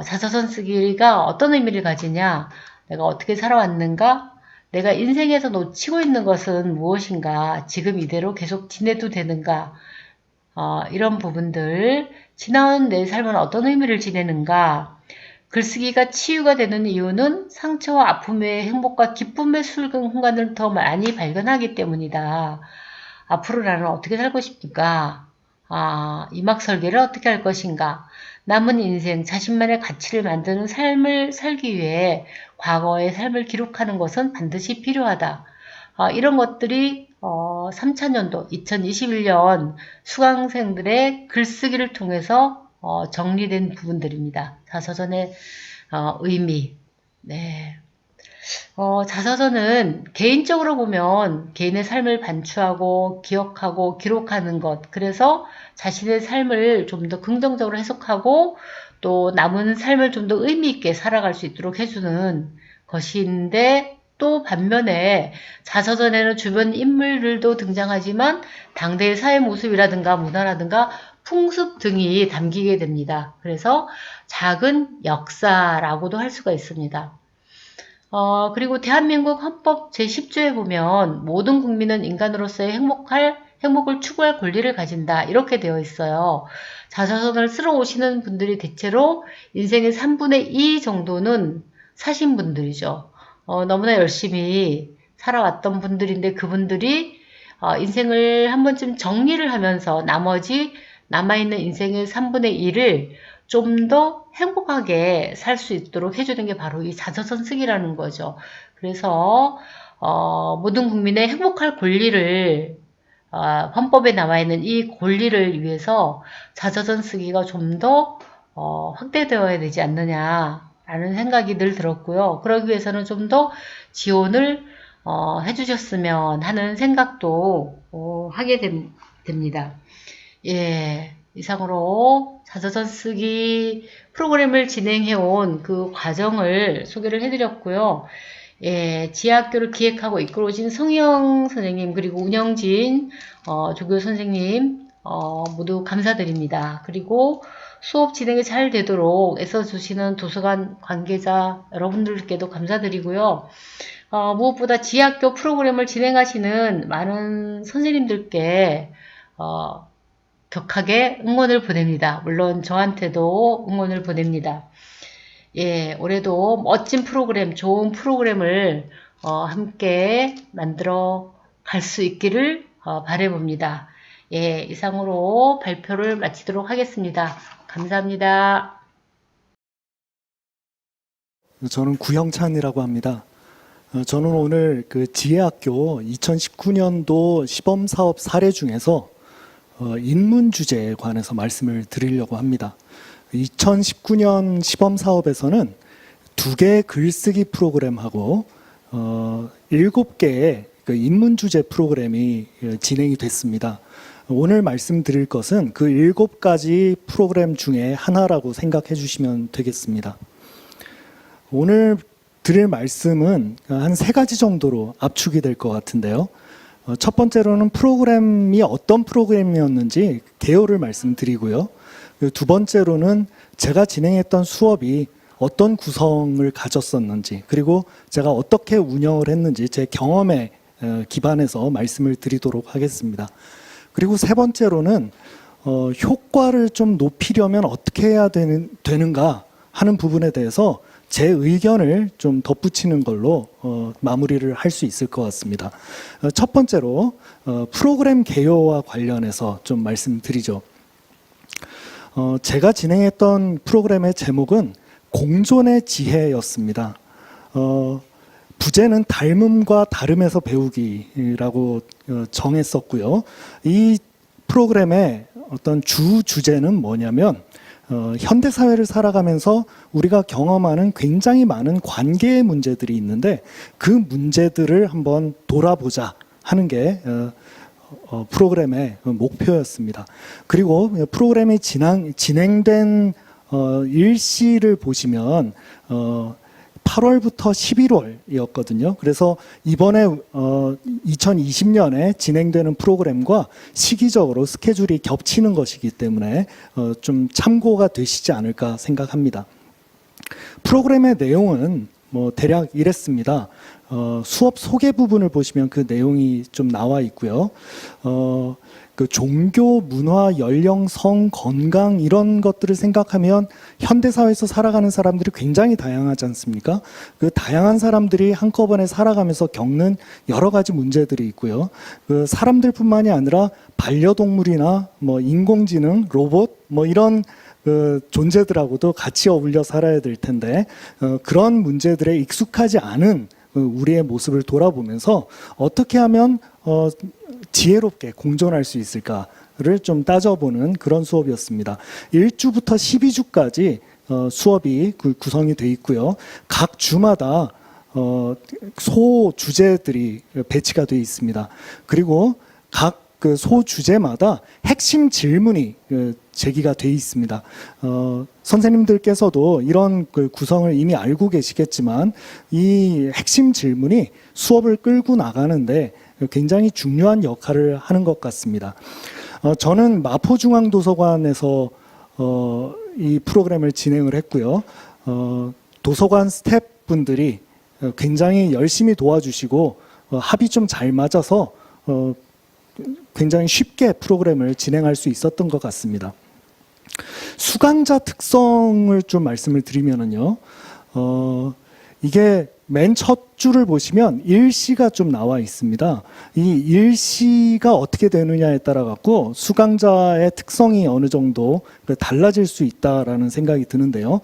자서전 쓰기가 어떤 의미를 가지냐, 내가 어떻게 살아왔는가, 내가 인생에서 놓치고 있는 것은 무엇인가, 지금 이대로 계속 지내도 되는가, 이런 부분들, 지나온 내 삶은 어떤 의미를 지내는가, 글쓰기가 치유가 되는 이유는 상처와 아픔 외에 행복과 기쁨의 순간을 더 많이 발견하기 때문이다. 앞으로 나는 어떻게 살고 싶을까? 이막 설계를 어떻게 할 것인가? 남은 인생, 자신만의 가치를 만드는 삶을 살기 위해 과거의 삶을 기록하는 것은 반드시 필요하다. 이런 것들이 3차년도 2021년 수강생들의 글쓰기를 통해서 정리된 부분들입니다. 자서전의 의미. 네. 자서전은 개인적으로 보면 개인의 삶을 반추하고 기억하고 기록하는 것. 그래서 자신의 삶을 좀 더 긍정적으로 해석하고 또 남은 삶을 좀 더 의미 있게 살아갈 수 있도록 해주는 것인데 또 반면에 자서전에는 주변 인물들도 등장하지만 당대의 사회 모습이라든가 문화라든가 풍습 등이 담기게 됩니다. 그래서 작은 역사라고도 할 수가 있습니다. 그리고 대한민국 헌법 제10조에 보면 모든 국민은 인간으로서의 행복을 추구할 권리를 가진다. 이렇게 되어 있어요. 자서전을 쓰러 오시는 분들이 대체로 인생의 3분의 2 정도는 사신 분들이죠. 너무나 열심히 살아왔던 분들인데 그분들이 인생을 한 번쯤 정리를 하면서 나머지 남아있는 인생의 3분의 1을 좀 더 행복하게 살 수 있도록 해주는 게 바로 이 자서전 쓰기라는 거죠. 그래서 모든 국민의 행복할 권리를 헌법에 나와 있는 이 권리를 위해서 자서전 쓰기가 좀 더 확대되어야 되지 않느냐라는 생각이 늘 들었고요. 그러기 위해서는 좀 더 지원을 해주셨으면 하는 생각도 하게 됩니다. 예, 이상으로 자서전 쓰기 프로그램을 진행해온 그 과정을 소개를 해드렸고요. 예, 지하학교를 기획하고 이끌어오신 성희영 선생님 그리고 운영진 조교 선생님 모두 감사드립니다. 그리고 수업 진행이 잘 되도록 애써주시는 도서관 관계자 여러분들께도 감사드리고요. 무엇보다 지하학교 프로그램을 진행하시는 많은 선생님들께 격하게 응원을 보냅니다. 물론 저한테도 응원을 보냅니다. 예, 올해도 멋진 프로그램, 좋은 프로그램을 함께 만들어 갈 수 있기를 바라봅니다. 예, 이상으로 발표를 마치도록 하겠습니다. 감사합니다. 저는 구형찬이라고 합니다. 저는 오늘 그 지혜학교 2019년도 시범사업 사례 중에서 인문 주제에 관해서 말씀을 드리려고 합니다. 2019년 시범사업에서는 2개의 글쓰기 프로그램하고 7개의 그 인문 주제 프로그램이 진행이 됐습니다. 오늘 말씀드릴 것은 그 7가지 프로그램 중에 하나라고 생각해 주시면 되겠습니다. 오늘 드릴 말씀은 한 3가지 정도로 압축이 될 것 같은데요. 첫 번째로는 프로그램이 어떤 프로그램이었는지 개요를 말씀드리고요. 두 번째로는 제가 진행했던 수업이 어떤 구성을 가졌었는지, 그리고 제가 어떻게 운영을 했는지 제 경험에 기반해서 말씀을 드리도록 하겠습니다. 그리고 세 번째로는 효과를 좀 높이려면 어떻게 해야 되는가 하는 부분에 대해서 제 의견을 좀 덧붙이는 걸로 마무리를 할 수 있을 것 같습니다. 첫 번째로 프로그램 개요와 관련해서 좀 말씀드리죠. 제가 진행했던 프로그램의 제목은 공존의 지혜였습니다. 부제는 닮음과 다름에서 배우기라고 정했었고요. 이 프로그램의 어떤 주 주제는 뭐냐면 현대 사회를 살아가면서 우리가 경험하는 굉장히 많은 관계의 문제들이 있는데 그 문제들을 한번 돌아보자 하는 게 프로그램의 목표였습니다. 그리고 프로그램이 진행된 일시를 보시면 8월부터 11월이었거든요. 그래서 이번에 2020년에 진행되는 프로그램과 시기적으로 스케줄이 겹치는 것이기 때문에 좀 참고가 되시지 않을까 생각합니다. 프로그램의 내용은 대략 이랬습니다. 수업 소개 부분을 보시면 그 내용이 좀 나와 있고요. 그 종교, 문화, 연령, 성, 건강 이런 것들을 생각하면 현대사회에서 살아가는 사람들이 굉장히 다양하지 않습니까? 그 다양한 사람들이 한꺼번에 살아가면서 겪는 여러 가지 문제들이 있고요. 그 사람들뿐만이 아니라 반려동물이나 인공지능, 로봇 이런 그 존재들하고도 같이 어울려 살아야 될 텐데 그런 문제들에 익숙하지 않은 우리의 모습을 돌아보면서 어떻게 하면 지혜롭게 공존할 수 있을까를 좀 따져보는 그런 수업이었습니다. 1주부터 12주까지 수업이 구성이 되어 있고요. 각 주마다 소 주제들이 배치가 되어 있습니다. 그리고 각 그 소 주제마다 핵심 질문이 제기가 되어 있습니다. 선생님들께서도 이런 그 구성을 이미 알고 계시겠지만 이 핵심 질문이 수업을 끌고 나가는데 굉장히 중요한 역할을 하는 것 같습니다. 저는 마포중앙도서관에서 이 프로그램을 진행을 했고요. 도서관 스태프분들이 굉장히 열심히 도와주시고 합이 좀 잘 맞아서 굉장히 쉽게 프로그램을 진행할 수 있었던 것 같습니다. 수강자 특성을 좀 말씀을 드리면은요, 이게 맨 첫 줄을 보시면 일시가 좀 나와 있습니다. 이 일시가 어떻게 되느냐에 따라 갖고 수강자의 특성이 어느 정도 달라질 수 있다라는 생각이 드는데요.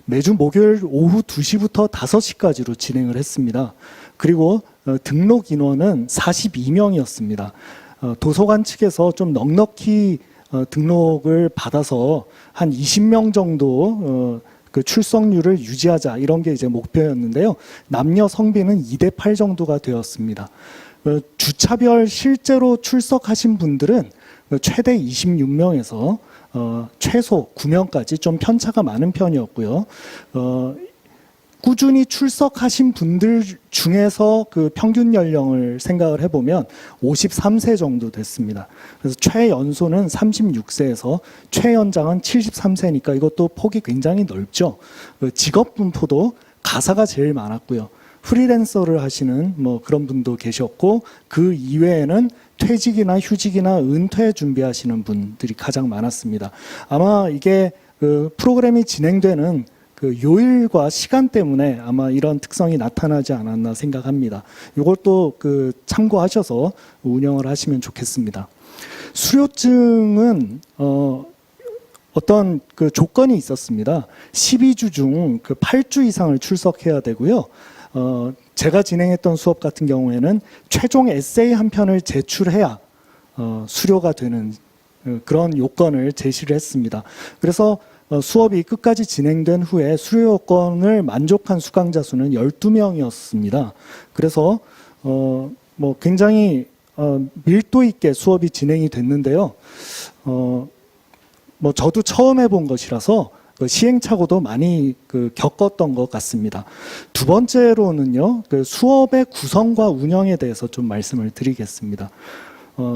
매주 목요일 오후 2시부터 5시까지로 진행을 했습니다. 그리고 등록 인원은 42명이었습니다. 도서관 측에서 좀 넉넉히 등록을 받아서 한 20명 정도 그 출석률을 유지하자 이런 게 이제 목표였는데요. 남녀 성비는 2대8 정도가 되었습니다. 주차별 실제로 출석하신 분들은 최대 26명에서 최소 9명까지 좀 편차가 많은 편이었고요. 꾸준히 출석하신 분들 중에서 그 평균 연령을 생각을 해보면 53세 정도 됐습니다. 그래서 최연소는 36세에서 최연장은 73세니까 이것도 폭이 굉장히 넓죠. 직업 분포도 가사가 제일 많았고요. 프리랜서를 하시는 뭐 그런 분도 계셨고, 그 이외에는 퇴직이나 휴직이나 은퇴 준비하시는 분들이 가장 많았습니다. 아마 이게 그 프로그램이 진행되는 그 요일과 시간 때문에 아마 이런 특성이 나타나지 않았나 생각합니다. 이것도 그 참고하셔서 운영을 하시면 좋겠습니다. 수료증은 어떤 그 조건이 있었습니다. 12주 중 그 8주 이상을 출석해야 되고요. 제가 진행했던 수업 같은 경우에는 최종 에세이 한 편을 제출해야 수료가 되는 그런 요건을 제시를 했습니다. 그래서 수업이 끝까지 진행된 후에 수료 요건을 만족한 수강자 수는 12명이었습니다. 그래서 뭐 굉장히 밀도 있게 수업이 진행이 됐는데요. 뭐 저도 처음 해본 것이라서 시행착오도 많이 겪었던 것 같습니다. 두 번째로는요, 그 수업의 구성과 운영에 대해서 좀 말씀을 드리겠습니다.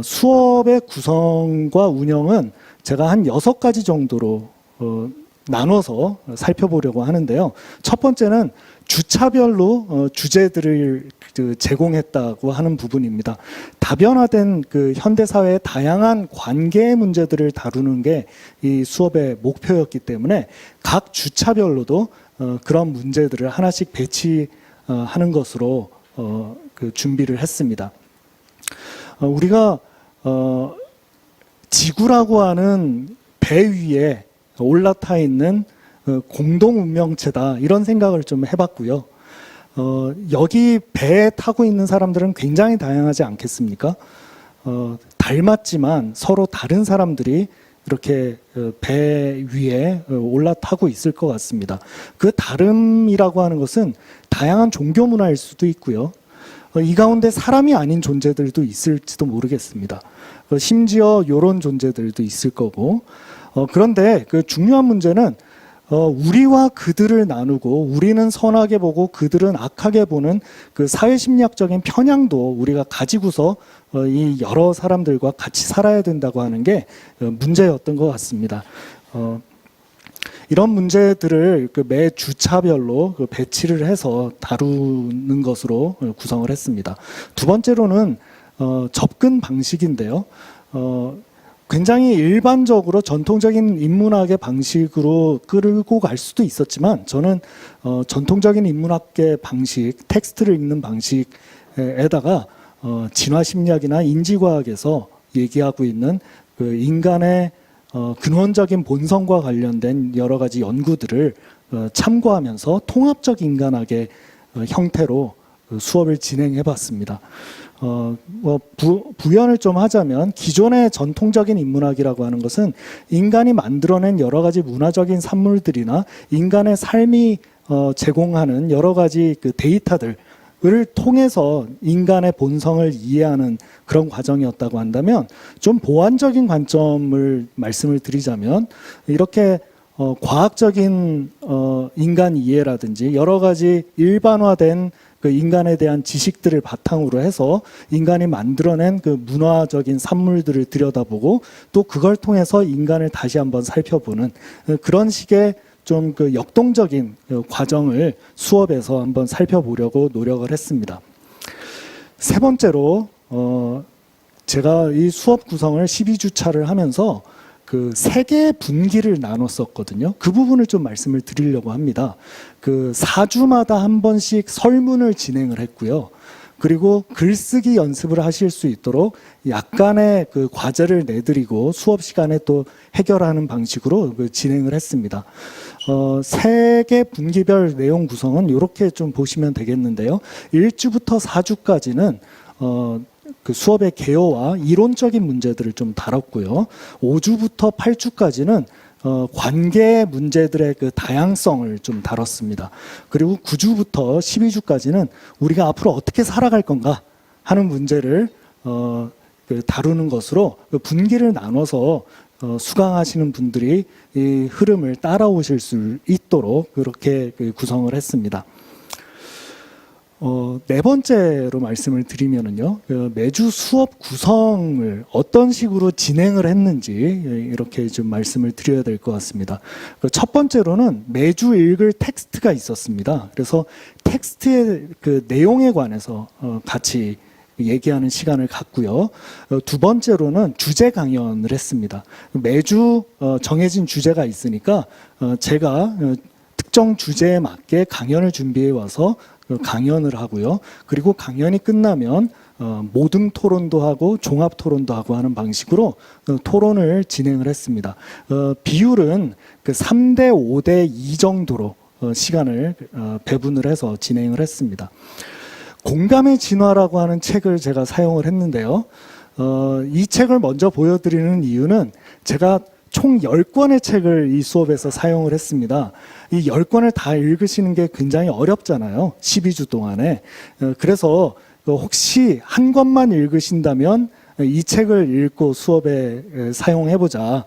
수업의 구성과 운영은 제가 한 6가지 정도로 나눠서 살펴보려고 하는데요. 첫 번째는 주차별로 주제들을 제공했다고 하는 부분입니다. 다변화된 그 현대사회의 다양한 관계의 문제들을 다루는 게 이 수업의 목표였기 때문에 각 주차별로도 그런 문제들을 하나씩 배치하는 것으로 그 준비를 했습니다. 우리가 지구라고 하는 배 위에 올라타 있는 공동 운명체다, 이런 생각을 좀 해봤고요. 여기 배에 타고 있는 사람들은 굉장히 다양하지 않겠습니까? 닮았지만 서로 다른 사람들이 이렇게 배 위에 올라타고 있을 것 같습니다. 그 다름이라고 하는 것은 다양한 종교 문화일 수도 있고요. 이 가운데 사람이 아닌 존재들도 있을지도 모르겠습니다. 심지어 이런 존재들도 있을 거고. 그런데 그 중요한 문제는 우리와 그들을 나누고 우리는 선하게 보고 그들은 악하게 보는 그 사회심리학적인 편향도 우리가 가지고서 이 여러 사람들과 같이 살아야 된다고 하는 게 문제였던 것 같습니다. 이런 문제들을 그 매 주차별로 배치를 해서 다루는 것으로 구성을 했습니다. 두 번째로는 접근 방식인데요. 굉장히 일반적으로 전통적인 인문학의 방식으로 끌고 갈 수도 있었지만, 저는 전통적인 인문학의 방식, 텍스트를 읽는 방식에다가 진화심리학이나 인지과학에서 얘기하고 있는 그 인간의 근원적인 본성과 관련된 여러 가지 연구들을 참고하면서 통합적 인간학의 형태로 수업을 진행해 봤습니다. 부연을 좀 하자면, 기존의 전통적인 인문학이라고 하는 것은 인간이 만들어낸 여러 가지 문화적인 산물들이나 인간의 삶이 제공하는 여러 가지 그 데이터들을 통해서 인간의 본성을 이해하는 그런 과정이었다고 한다면, 좀 보완적인 관점을 말씀을 드리자면, 이렇게 과학적인 인간 이해라든지 여러 가지 일반화된 그 인간에 대한 지식들을 바탕으로 해서 인간이 만들어낸 그 문화적인 산물들을 들여다보고 또 그걸 통해서 인간을 다시 한번 살펴보는 그런 식의 좀 그 역동적인 과정을 수업에서 한번 살펴보려고 노력을 했습니다. 세 번째로 제가 이 수업 구성을 12주차를 하면서 그 3개의 분기를 나눴었거든요. 그 부분을 좀 말씀을 드리려고 합니다. 그 4주마다 한 번씩 설문을 진행을 했고요. 그리고 글쓰기 연습을 하실 수 있도록 약간의 그 과제를 내드리고 수업 시간에 또 해결하는 방식으로 진행을 했습니다. 3개 분기별 내용 구성은 이렇게 좀 보시면 되겠는데요. 1주부터 4주까지는 그 수업의 개요와 이론적인 문제들을 좀 다뤘고요. 5주부터 8주까지는 관계 문제들의 그 다양성을 좀 다뤘습니다. 그리고 9주부터 12주까지는 우리가 앞으로 어떻게 살아갈 건가 하는 문제를 다루는 것으로 분기를 나눠서 수강하시는 분들이 이 흐름을 따라오실 수 있도록 그렇게 구성을 했습니다. 네 번째로 말씀을 드리면은요, 매주 수업 구성을 어떤 식으로 진행을 했는지 이렇게 좀 말씀을 드려야 될 것 같습니다. 첫 번째로는 매주 읽을 텍스트가 있었습니다. 그래서 텍스트의 그 내용에 관해서 같이 얘기하는 시간을 갖고요. 두 번째로는 주제 강연을 했습니다. 매주 정해진 주제가 있으니까 제가 특정 주제에 맞게 강연을 준비해 와서 강연을 하고요. 그리고 강연이 끝나면 모둠 토론도 하고 종합 토론도 하고 하는 방식으로 토론을 진행을 했습니다. 비율은 그 3대 5대 2 정도로 시간을 배분을 해서 진행을 했습니다. 공감의 진화라고 하는 책을 제가 사용을 했는데요. 이 책을 먼저 보여드리는 이유는 제가 총 10권의 책을 이 수업에서 사용을 했습니다. 이 10권을 다 읽으시는 게 굉장히 어렵잖아요. 12주 동안에. 그래서 혹시 한 권만 읽으신다면 이 책을 읽고 수업에 사용해보자.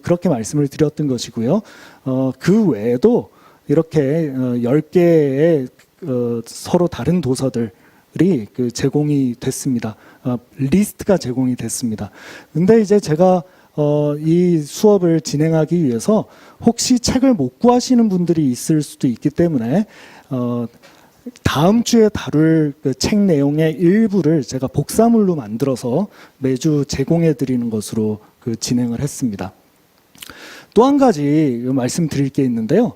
그렇게 말씀을 드렸던 것이고요. 그 외에도 이렇게 10개의 서로 다른 도서들이 제공이 됐습니다. 리스트가 제공이 됐습니다. 근데 이제 제가 이 수업을 진행하기 위해서 혹시 책을 못 구하시는 분들이 있을 수도 있기 때문에 다음 주에 다룰 그 책 내용의 일부를 제가 복사물로 만들어서 매주 제공해 드리는 것으로 진행을 했습니다. 또 한 가지 말씀드릴 게 있는데요.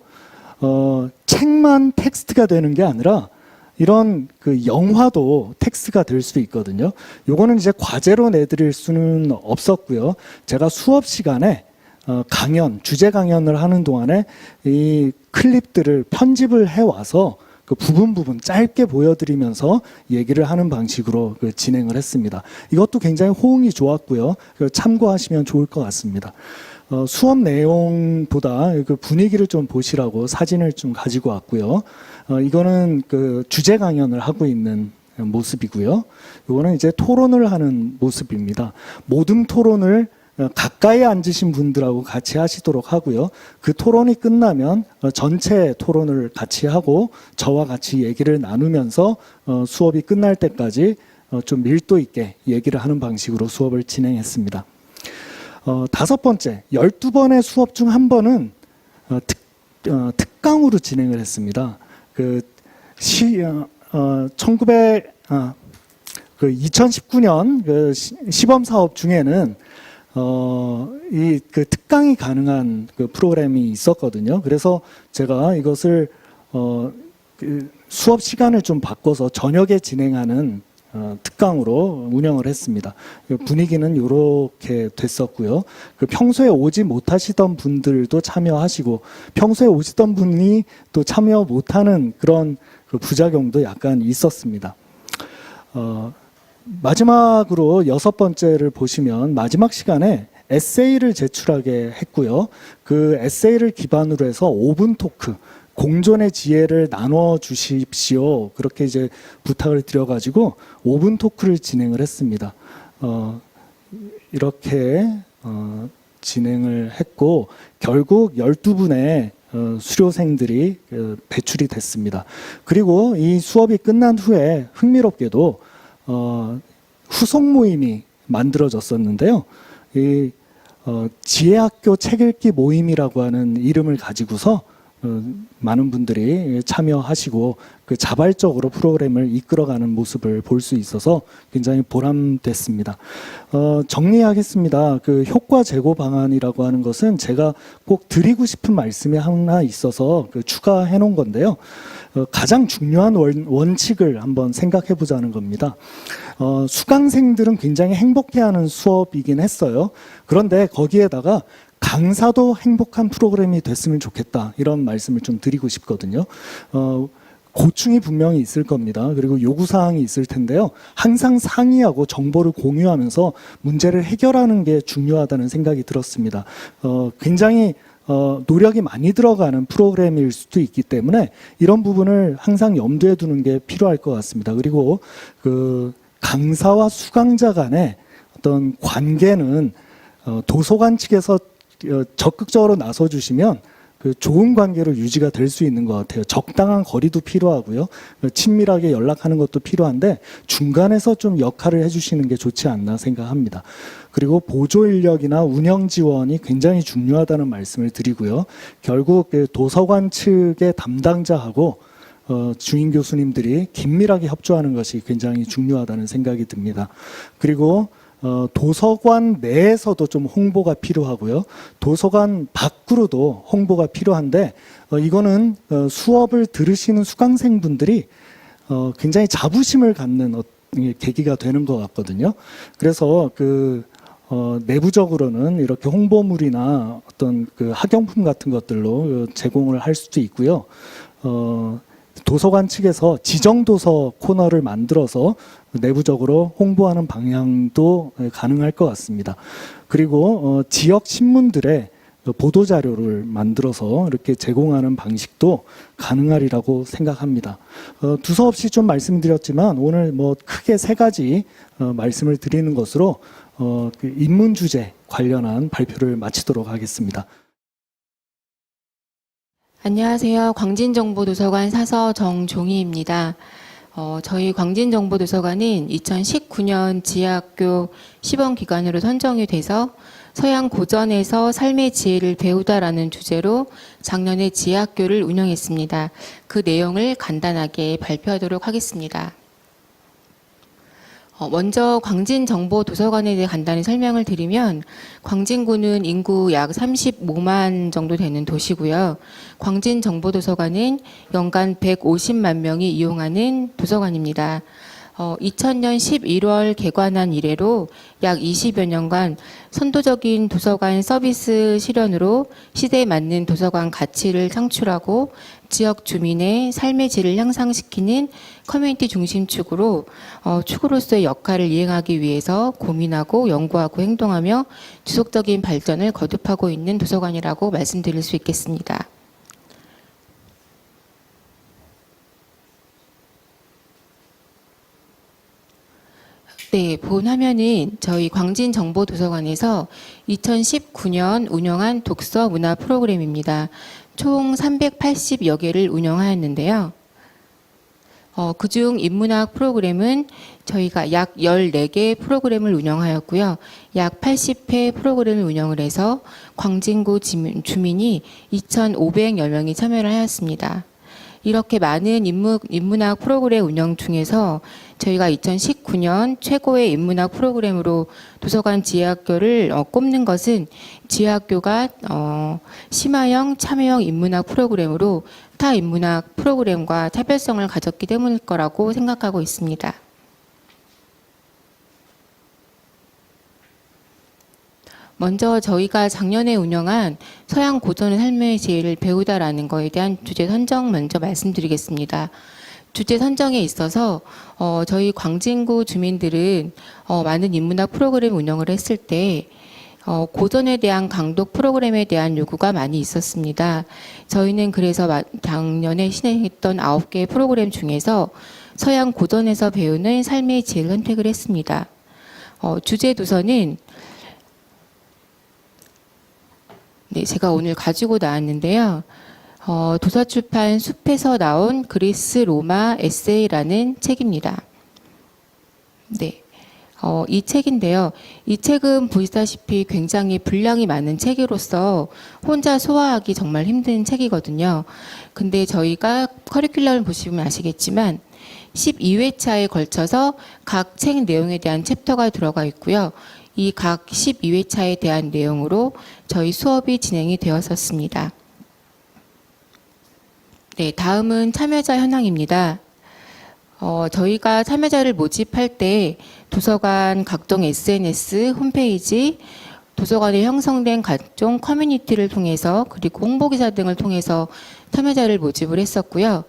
책만 텍스트가 되는 게 아니라 이런 그 영화도 텍스트가 될 수 있거든요. 요거는 이제 과제로 내드릴 수는 없었고요. 제가 수업 시간에 강연, 주제 강연을 하는 동안에 이 클립들을 편집을 해와서 그 부분 짧게 보여드리면서 얘기를 하는 방식으로 진행을 했습니다. 이것도 굉장히 호응이 좋았고요. 참고하시면 좋을 것 같습니다. 수업 내용보다 그 분위기를 좀 보시라고 사진을 좀 가지고 왔고요. 이거는 그 주제 강연을 하고 있는 모습이고요. 이거는 이제 토론을 하는 모습입니다. 모든 토론을 가까이 앉으신 분들하고 같이 하시도록 하고요. 그 토론이 끝나면 전체 토론을 같이 하고 저와 같이 얘기를 나누면서 수업이 끝날 때까지 좀 밀도 있게 얘기를 하는 방식으로 수업을 진행했습니다. 다섯 번째, 12번의 수업 중 한 번은 특강으로 진행을 했습니다. 2019년 시범 사업 중에는 이 특강이 가능한 프로그램이 있었거든요. 그래서 제가 이것을 수업 시간을 좀 바꿔서 저녁에 진행하는 특강으로 운영을 했습니다. 분위기는 이렇게 됐었고요. 평소에 오지 못하시던 분들도 참여하시고 평소에 오시던 분이 또 참여 못하는 그런 부작용도 약간 있었습니다. 마지막으로 여섯 번째를 보시면 마지막 시간에 에세이를 제출하게 했고요. 그 에세이를 기반으로 해서 5분 토크, 공존의 지혜를 나눠 주십시오. 그렇게 이제 부탁을 드려가지고 5분 토크를 진행을 했습니다. 이렇게 진행을 했고 결국 12분의 수료생들이 배출이 됐습니다. 그리고 이 수업이 끝난 후에 흥미롭게도 후속 모임이 만들어졌었는데요. 이 지혜학교 책 읽기 모임이라고 하는 이름을 가지고서 많은 분들이 참여하시고 자발적으로 프로그램을 이끌어가는 모습을 볼 수 있어서 굉장히 보람됐습니다. 정리하겠습니다. 효과 제고 방안이라고 하는 것은 제가 꼭 드리고 싶은 말씀이 하나 있어서 추가해 놓은 건데요. 가장 중요한 원칙을 한번 생각해 보자는 겁니다. 수강생들은 굉장히 행복해하는 수업이긴 했어요. 그런데 거기에다가 강사도 행복한 프로그램이 됐으면 좋겠다. 이런 말씀을 좀 드리고 싶거든요. 고충이 분명히 있을 겁니다. 그리고 요구사항이 있을 텐데요. 항상 상의하고 정보를 공유하면서 문제를 해결하는 게 중요하다는 생각이 들었습니다. 굉장히 노력이 많이 들어가는 프로그램일 수도 있기 때문에 이런 부분을 항상 염두에 두는 게 필요할 것 같습니다. 그리고 강사와 수강자 간의 어떤 관계는 도서관 측에서 적극적으로 나서주시면 그 좋은 관계로 유지가 될 수 있는 것 같아요. 적당한 거리도 필요하고요. 친밀하게 연락하는 것도 필요한데 중간에서 좀 역할을 해주시는 게 좋지 않나 생각합니다. 그리고 보조 인력이나 운영 지원이 굉장히 중요하다는 말씀을 드리고요. 결국 그 도서관 측의 담당자하고 주임 교수님들이 긴밀하게 협조하는 것이 굉장히 중요하다는 생각이 듭니다. 그리고 도서관 내에서도 좀 홍보가 필요하고요. 도서관 밖으로도 홍보가 필요한데 이거는 수업을 들으시는 수강생분들이 굉장히 자부심을 갖는 계기가 되는 것 같거든요. 그래서 내부적으로는 이렇게 홍보물이나 어떤 그 학용품 같은 것들로 제공을 할 수도 있고요. 도서관 측에서 지정도서 코너를 만들어서 내부적으로 홍보하는 방향도 가능할 것 같습니다. 그리고 지역 신문들의 보도자료를 만들어서 이렇게 제공하는 방식도 가능하리라고 생각합니다. 두서없이 좀 말씀드렸지만 오늘 뭐 크게 세 가지 말씀을 드리는 것으로 그 인문 주제 관련한 발표를 마치도록 하겠습니다. 안녕하세요. 광진정보도서관 사서 정종희입니다. 저희 광진정보도서관은 2019년 지하학교 시범기관으로 선정이 돼서 서양 고전에서 삶의 지혜를 배우다라는 주제로 작년에 지하학교를 운영했습니다. 그 내용을 간단하게 발표하도록 하겠습니다. 먼저 광진정보도서관에 대해 간단히 설명을 드리면 광진구는 인구 약 35만 정도 되는 도시고요. 광진정보도서관은 연간 150만 명이 이용하는 도서관입니다. 2000년 11월 개관한 이래로 약 20여 년간 선도적인 도서관 서비스 실현으로 시대에 맞는 도서관 가치를 창출하고 지역 주민의 삶의 질을 향상시키는 커뮤니티 중심 축으로서의 역할을 이행하기 위해서 고민하고 연구하고 행동하며 지속적인 발전을 거듭하고 있는 도서관이라고 말씀드릴 수 있겠습니다. 네, 본 화면은 저희 광진정보도서관에서 2019년 운영한 독서 문화 프로그램입니다. 총 380여 개를 운영하였는데요. 그중 인문학 프로그램은 저희가 약 14개 프로그램을 운영하였고요. 약 80회 프로그램을 운영을 해서 광진구 주민이 2,500여 명이 참여를 하였습니다. 이렇게 많은 인문학 프로그램 운영 중에서 저희가 2019년 최고의 인문학 프로그램으로 도서관 지하학교를 꼽는 것은 지하학교가 심화형 참여형 인문학 프로그램으로 타 인문학 프로그램과 차별성을 가졌기 때문일 거라고 생각하고 있습니다. 먼저 저희가 작년에 운영한 서양 고전의 삶의 지혜를 배우다라는 것에 대한 주제 선정 먼저 말씀드리겠습니다. 주제 선정에 있어서 저희 광진구 주민들은 많은 인문학 프로그램 운영을 했을 때 고전에 대한 강독 프로그램에 대한 요구가 많이 있었습니다. 저희는 그래서 작년에 진행했던 9개의 프로그램 중에서 서양 고전에서 배우는 삶의 지혜를 선택을 했습니다. 주제 도서는 네, 제가 오늘 가지고 나왔는데요. 도서출판 숲에서 나온 그리스 로마 에세이라는 책입니다. 네, 이 책인데요. 이 책은 보시다시피 굉장히 분량이 많은 책으로서 혼자 소화하기 정말 힘든 책이거든요. 근데 저희가 커리큘럼을 보시면 아시겠지만 12회차에 걸쳐서 각 책 내용에 대한 챕터가 들어가 있고요. 이 각 12회차에 대한 내용으로 저희 수업이 진행이 되었었습니다. 네, 다음은 참여자 현황입니다. 저희가 참여자를 모집할 때 도서관 각종 SNS, 홈페이지, 도서관에 형성된 각종 커뮤니티를 통해서 그리고 홍보기사 등을 통해서 참여자를 모집을 했었고요.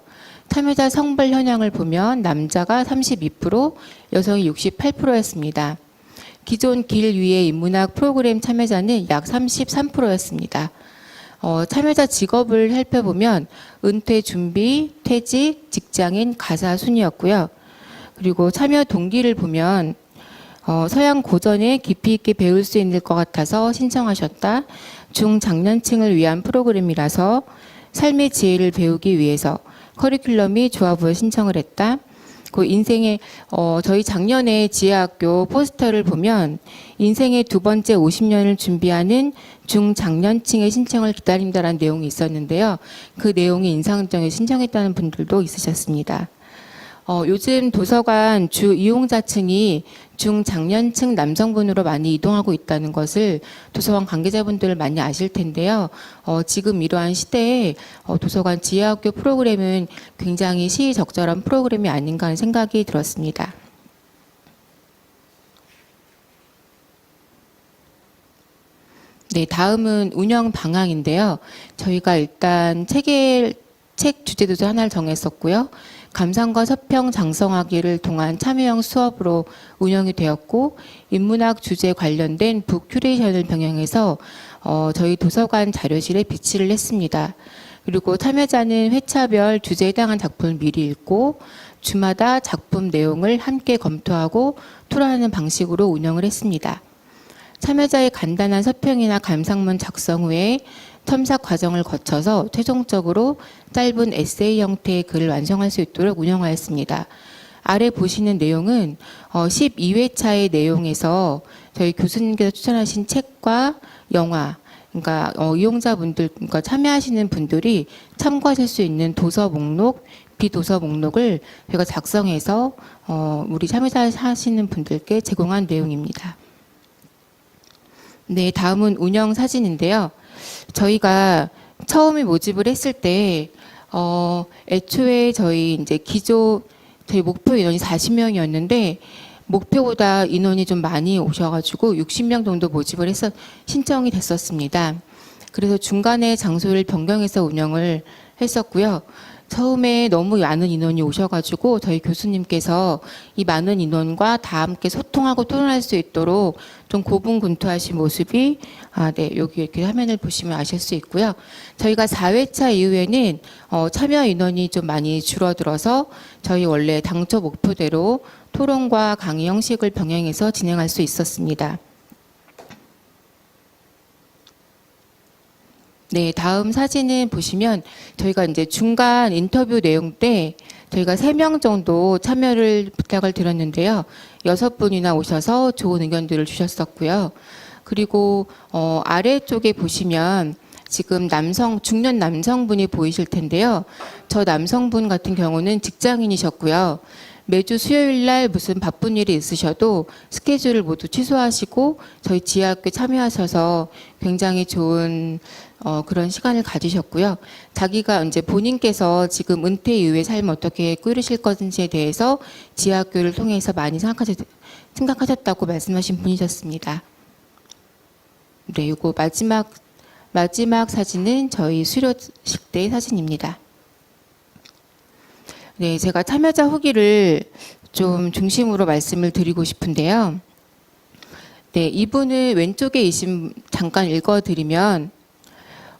참여자 성별 현황을 보면 남자가 32%, 여성이 68%였습니다. 기존 길 위의 인문학 프로그램 참여자는 약 33%였습니다. 참여자 직업을 살펴보면 은퇴 준비, 퇴직, 직장인, 가사 순이었고요. 그리고 참여 동기를 보면 서양 고전에 깊이 있게 배울 수 있을 것 같아서 신청하셨다. 중장년층을 위한 프로그램이라서 삶의 지혜를 배우기 위해서 커리큘럼이 좋아 보여 신청을 했다. 그 인생의 저희 작년에 지혜학교 포스터를 보면 인생의 두 번째 50년을 준비하는 중장년층의 신청을 기다린다라는 내용이 있었는데요. 그 내용이 인상적에 신청했다는 분들도 있으셨습니다. 요즘 도서관 주 이용자층이 중장년층 남성분으로 많이 이동하고 있다는 것을 도서관 관계자분들 많이 아실 텐데요. 지금 이러한 시대에 도서관 지혜학교 프로그램은 굉장히 시의적절한 프로그램이 아닌가 하는 생각이 들었습니다. 네, 다음은 운영 방향인데요. 저희가 일단 책 주제도서 하나를 정했었고요. 감상과 서평 장성하기를 통한 참여형 수업으로 운영이 되었고, 인문학 주제 관련된 북 큐레이션을 병행해서 저희 도서관 자료실에 비치를 했습니다. 그리고 참여자는 회차별 주제에 해당한 작품을 미리 읽고 주마다 작품 내용을 함께 검토하고 토론하는 방식으로 운영을 했습니다. 참여자의 간단한 서평이나 감상문 작성 후에 첨삭 과정을 거쳐서 최종적으로 짧은 에세이 형태의 글을 완성할 수 있도록 운영하였습니다. 아래 보시는 내용은 12회차의 내용에서 저희 교수님께서 추천하신 책과 영화, 그러니까 이용자분들, 그러니까 참여하시는 분들이 참고하실 수 있는 도서 목록, 비도서 목록을 저희가 작성해서 우리 참여자 하시는 분들께 제공한 내용입니다. 네, 다음은 운영 사진인데요. 저희가 처음에 모집을 했을 때, 애초에 저희 목표 인원이 40명이었는데, 목표보다 인원이 좀 많이 오셔가지고 60명 정도 모집을 해서 신청이 됐었습니다. 그래서 중간에 장소를 변경해서 운영을 했었고요. 처음에 너무 많은 인원이 오셔가지고 저희 교수님께서 이 많은 인원과 다 함께 소통하고 토론할 수 있도록 좀 고분분투하신 모습이 네, 여기 이렇게 화면을 보시면 아실 수 있고요. 저희가 4회차 이후에는 참여 인원이 좀 많이 줄어들어서 저희 원래 당초 목표대로 토론과 강의 형식을 병행해서 진행할 수 있었습니다. 네, 다음 사진을 보시면 저희가 이제 중간 인터뷰 내용 때 저희가 3명 정도 참여를 부탁을 드렸는데요. 6분이나 오셔서 좋은 의견들을 주셨었고요. 그리고 아래쪽에 보시면 지금 중년 남성분이 보이실 텐데요. 저 남성분 같은 경우는 직장인이셨고요. 매주 수요일 날 무슨 바쁜 일이 있으셔도 스케줄을 모두 취소하시고 저희 지혜학교에 참여하셔서 굉장히 좋은 그런 시간을 가지셨고요. 자기가 이제 본인께서 지금 은퇴 이후의 삶을 어떻게 꾸리실 것인지에 대해서 지혜학교를 통해서 많이 생각하셨다고 말씀하신 분이셨습니다. 네, 이거 마지막 사진은 저희 수료식 때 사진입니다. 네, 제가 참여자 후기를 좀 중심으로 말씀을 드리고 싶은데요. 네, 이분을 왼쪽에 잠깐 읽어드리면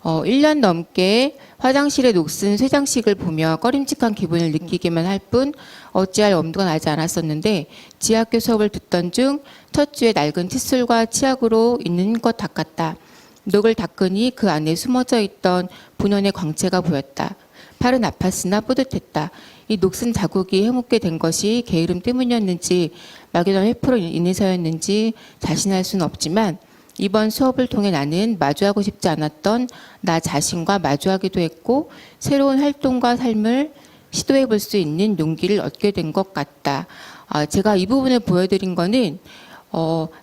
1년 넘게 화장실의 녹슨 쇠장식을 보며 꺼림칙한 기분을 느끼기만 할 뿐 어찌할 엄두가 나지 않았었는데 지하학교 수업을 듣던 중 첫 주에 낡은 칫솔과 치약으로 있는 것 닦았다. 녹을 닦으니 그 안에 숨어져 있던 본연의 광채가 보였다. 팔은 아팠으나 뿌듯했다. 이 녹슨 자국이 해묵게 된 것이 게으름 때문이었는지 막연한 회포로 인해서였는지 자신할 수는 없지만 이번 수업을 통해 나는 마주하고 싶지 않았던 나 자신과 마주하기도 했고 새로운 활동과 삶을 시도해 볼 수 있는 용기를 얻게 된 것 같다. 제가 이 부분을 보여드린 거는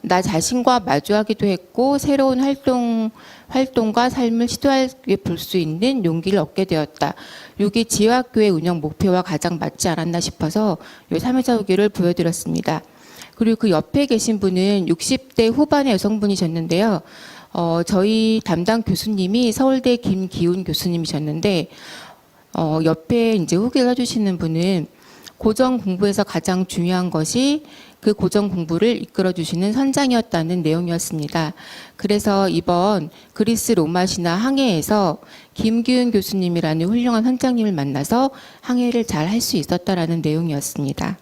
나 자신과 마주하기도 했고 새로운 활동과 삶을 시도해 볼 수 있는 용기를 얻게 되었다. 이게 지혜학교의 운영 목표와 가장 맞지 않았나 싶어서 이 참여자 후기를 보여드렸습니다. 그리고 그 옆에 계신 분은 60대 후반의 여성분이셨는데요. 저희 담당 교수님이 서울대 김기훈 교수님이셨는데, 옆에 이제 후기를 해주시는 분은 고전 공부에서 가장 중요한 것이 그 고전 공부를 이끌어 주시는 선장이었다는 내용이었습니다. 그래서 이번 그리스 로마 신화 항해에서 김기훈 교수님이라는 훌륭한 선장님을 만나서 항해를 잘 할 수 있었다라는 내용이었습니다.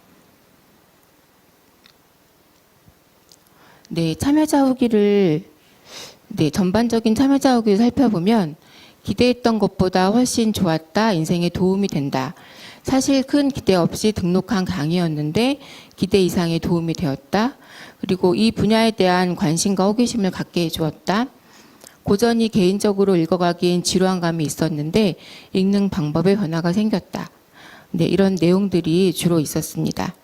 네, 참여자 후기를 전반적인 참여자 후기를 살펴보면 기대했던 것보다 훨씬 좋았다, 인생에 도움이 된다. 사실 큰 기대 없이 등록한 강의였는데 기대 이상의 도움이 되었다. 그리고 이 분야에 대한 관심과 호기심을 갖게 해주었다. 고전이 개인적으로 읽어가기엔 지루한 감이 있었는데 읽는 방법에 변화가 생겼다. 네, 이런 내용들이 주로 있었습니다.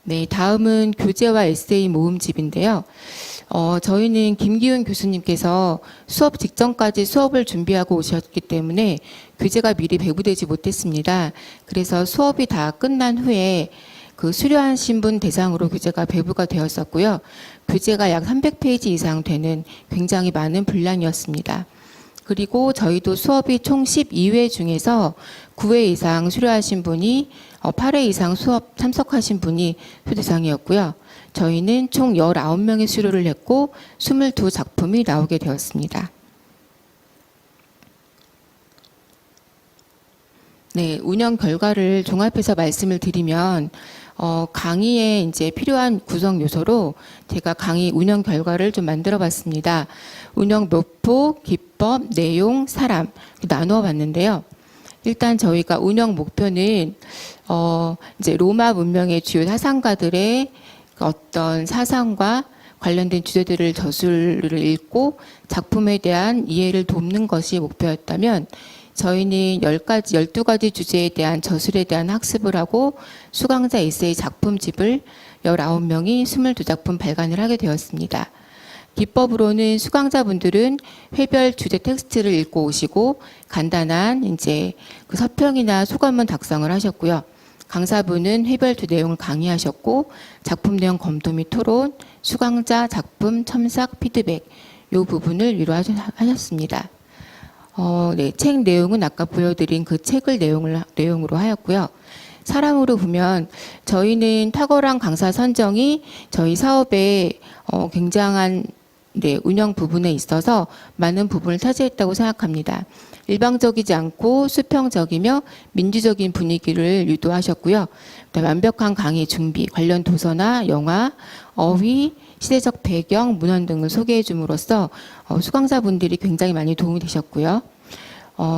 네, 다음은 교재와 에세이 모음집인데요. 저희는 김기훈 교수님께서 수업 직전까지 수업을 준비하고 오셨기 때문에 교재가 미리 배부되지 못했습니다. 그래서 수업이 다 끝난 후에 그 수료하신 분 대상으로 교재가 배부가 되었었고요. 교재가 약 300페이지 이상 되는 굉장히 많은 분량이었습니다. 그리고 저희도 수업이 총 12회 중에서 9회 이상 수료하신 분이 8회 이상 수업 참석하신 분이 수 대상이었고요. 저희는 총 19명의 수료를 했고 22작품이 나오게 되었습니다. 네, 운영 결과를 종합해서 말씀을 드리면 강의에 이제 필요한 구성 요소로 제가 강의 운영 결과를 좀 만들어 봤습니다. 운영 목표, 기법, 내용, 사람 나누어 봤는데요. 일단 저희가 운영 목표는 이제 로마 문명의 주요 사상가들의 어떤 사상과 관련된 주제들을 저술을 읽고 작품에 대한 이해를 돕는 것이 목표였다면 저희는 12가지 주제에 대한 저술에 대한 학습을 하고 수강자 에세이 작품집을 19명이 22작품 발간을 하게 되었습니다. 기법으로는 수강자분들은 회별 주제 텍스트를 읽고 오시고 간단한 이제 그 서평이나 소감문 작성을 하셨고요. 강사분은 회별 주 내용을 강의하셨고 작품 내용 검토 및 토론, 수강자 작품 첨삭 피드백 이 부분을 위로하셨습니다. 네, 책 내용은 아까 보여드린 그 책을 내용으로 하였고요. 사람으로 보면 저희는 탁월한 강사 선정이 저희 사업의 굉장한 운영 부분에 있어서 많은 부분을 차지했다고 생각합니다. 일방적이지 않고 수평적이며 민주적인 분위기를 유도하셨고요. 완벽한 강의 준비, 관련 도서나 영화, 어휘, 시대적 배경, 문헌 등을 소개해 줌으로써 수강자분들이 굉장히 많이 도움이 되셨고요.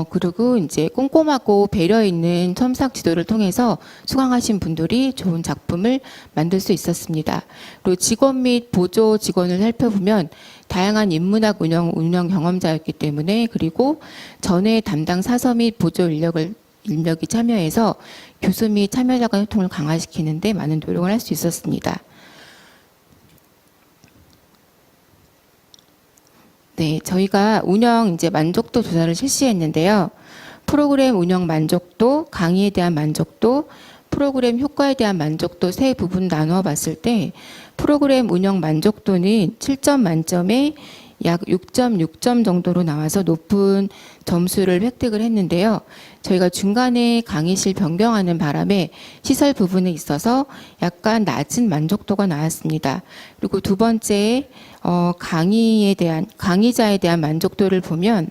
그리고 이제 꼼꼼하고 배려 있는 첨삭 지도를 통해서 수강하신 분들이 좋은 작품을 만들 수 있었습니다. 그리고 직원 및 보조 직원을 살펴보면 다양한 인문학 운영 경험자였기 때문에 그리고 전에 담당 사서 및 보조 인력이 참여해서 교수 및 참여자 간 소통을 강화시키는 데 많은 노력을 할 수 있었습니다. 네, 저희가 운영 이제 만족도 조사를 실시했는데요. 프로그램 운영 만족도, 강의에 대한 만족도, 프로그램 효과에 대한 만족도 세 부분 나누어 봤을 때 프로그램 운영 만족도는 7점 만점에 약 6.6점 정도로 나와서 높은 점수를 획득을 했는데요. 저희가 중간에 강의실 변경하는 바람에 시설 부분에 있어서 약간 낮은 만족도가 나왔습니다. 그리고 두 번째 강의자에 대한 만족도를 보면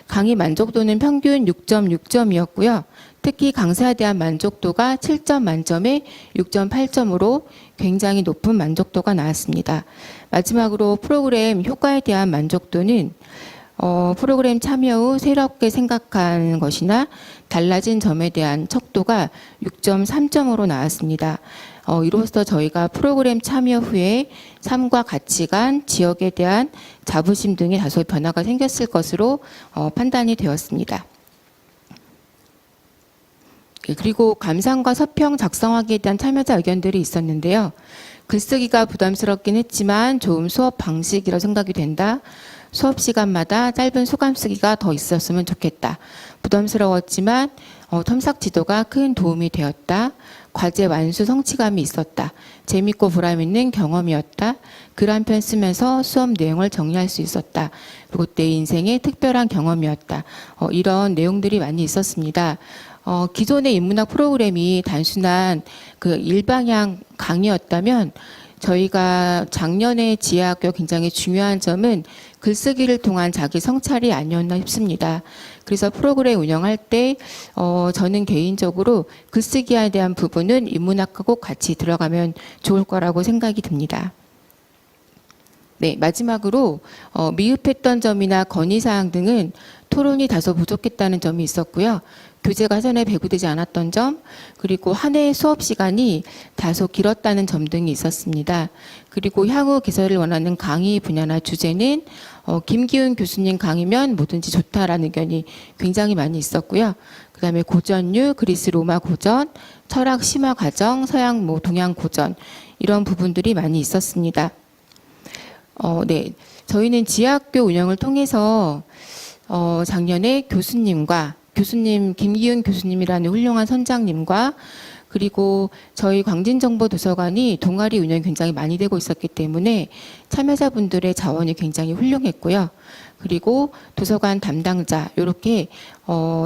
강의 만족도는 평균 6.6점이었고요. 특히 강사에 대한 만족도가 7점 만점에 6.8점으로 굉장히 높은 만족도가 나왔습니다. 마지막으로 프로그램 효과에 대한 만족도는 프로그램 참여 후 새롭게 생각하는 것이나 달라진 점에 대한 척도가 6.3점으로 나왔습니다. 이로써 저희가 프로그램 참여 후에 삶과 가치관, 지역에 대한 자부심 등의 다소 변화가 생겼을 것으로 판단이 되었습니다. 그리고 감상과 서평 작성하기에 대한 참여자 의견들이 있었는데요. 글쓰기가 부담스럽긴 했지만 좋은 수업 방식이라고 생각이 된다. 수업 시간마다 짧은 소감 쓰기가 더 있었으면 좋겠다. 부담스러웠지만 첨삭 지도가 큰 도움이 되었다. 과제 완수 성취감이 있었다. 재밌고 보람 있는 경험이었다. 글 한 편 쓰면서 수업 내용을 정리할 수 있었다. 그리고 내 인생의 특별한 경험이었다. 이런 내용들이 많이 있었습니다. 기존의 인문학 프로그램이 단순한 그 일방향 강의였다면 저희가 작년에 지혜학교 굉장히 중요한 점은 글쓰기를 통한 자기 성찰이 아니었나 싶습니다. 그래서 프로그램 운영할 때 저는 개인적으로 글쓰기에 대한 부분은 인문학하고 같이 들어가면 좋을 거라고 생각이 듭니다. 네, 마지막으로 미흡했던 점이나 건의사항 등은 토론이 다소 부족했다는 점이 있었고요. 교재가 사전에 배부되지 않았던 점, 그리고 한 해의 수업 시간이 다소 길었다는 점 등이 있었습니다. 그리고 향후 개설을 원하는 강의 분야나 주제는 김기훈 교수님 강의면 뭐든지 좋다라는 의견이 굉장히 많이 있었고요. 그다음에 고전류, 그리스 로마 고전, 철학 심화 과정, 서양 동양 고전 이런 부분들이 많이 있었습니다. 네, 저희는 지하학교 운영을 통해서 작년에 교수님 김기훈 교수님이라는 훌륭한 선장님과 그리고 저희 광진정보도서관이 동아리 운영이 굉장히 많이 되고 있었기 때문에 참여자분들의 자원이 굉장히 훌륭했고요. 그리고 도서관 담당자 이렇게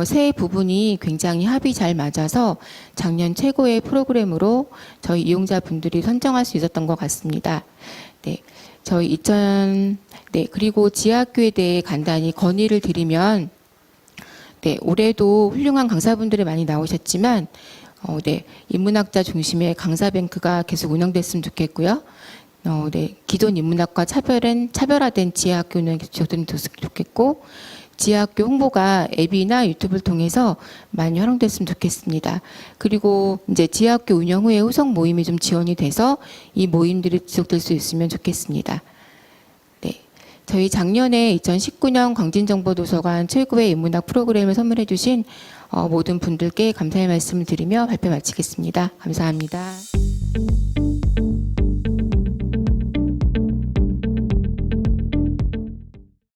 세 부분이 굉장히 합이 잘 맞아서 작년 최고의 프로그램으로 저희 이용자분들이 선정할 수 있었던 것 같습니다. 네, 그리고 지하학교에 대해 간단히 건의를 드리면, 네, 올해도 훌륭한 강사분들이 많이 나오셨지만, 네, 인문학자 중심의 강사뱅크가 계속 운영됐으면 좋겠고요. 네, 기존 인문학과 차별화된 지하학교 운영이 계속됐으면 좋겠고, 지하학교 홍보가 앱이나 유튜브를 통해서 많이 활용됐으면 좋겠습니다. 그리고 이제 지하학교 운영 후에 후속 모임이 좀 지원이 돼서 이 모임들이 지속될 수 있으면 좋겠습니다. 네, 저희 작년에 2019년 광진정보도서관 최고의 인문학 프로그램을 선물해 주신 모든 분들께 감사의 말씀을 드리며 발표 마치겠습니다. 감사합니다.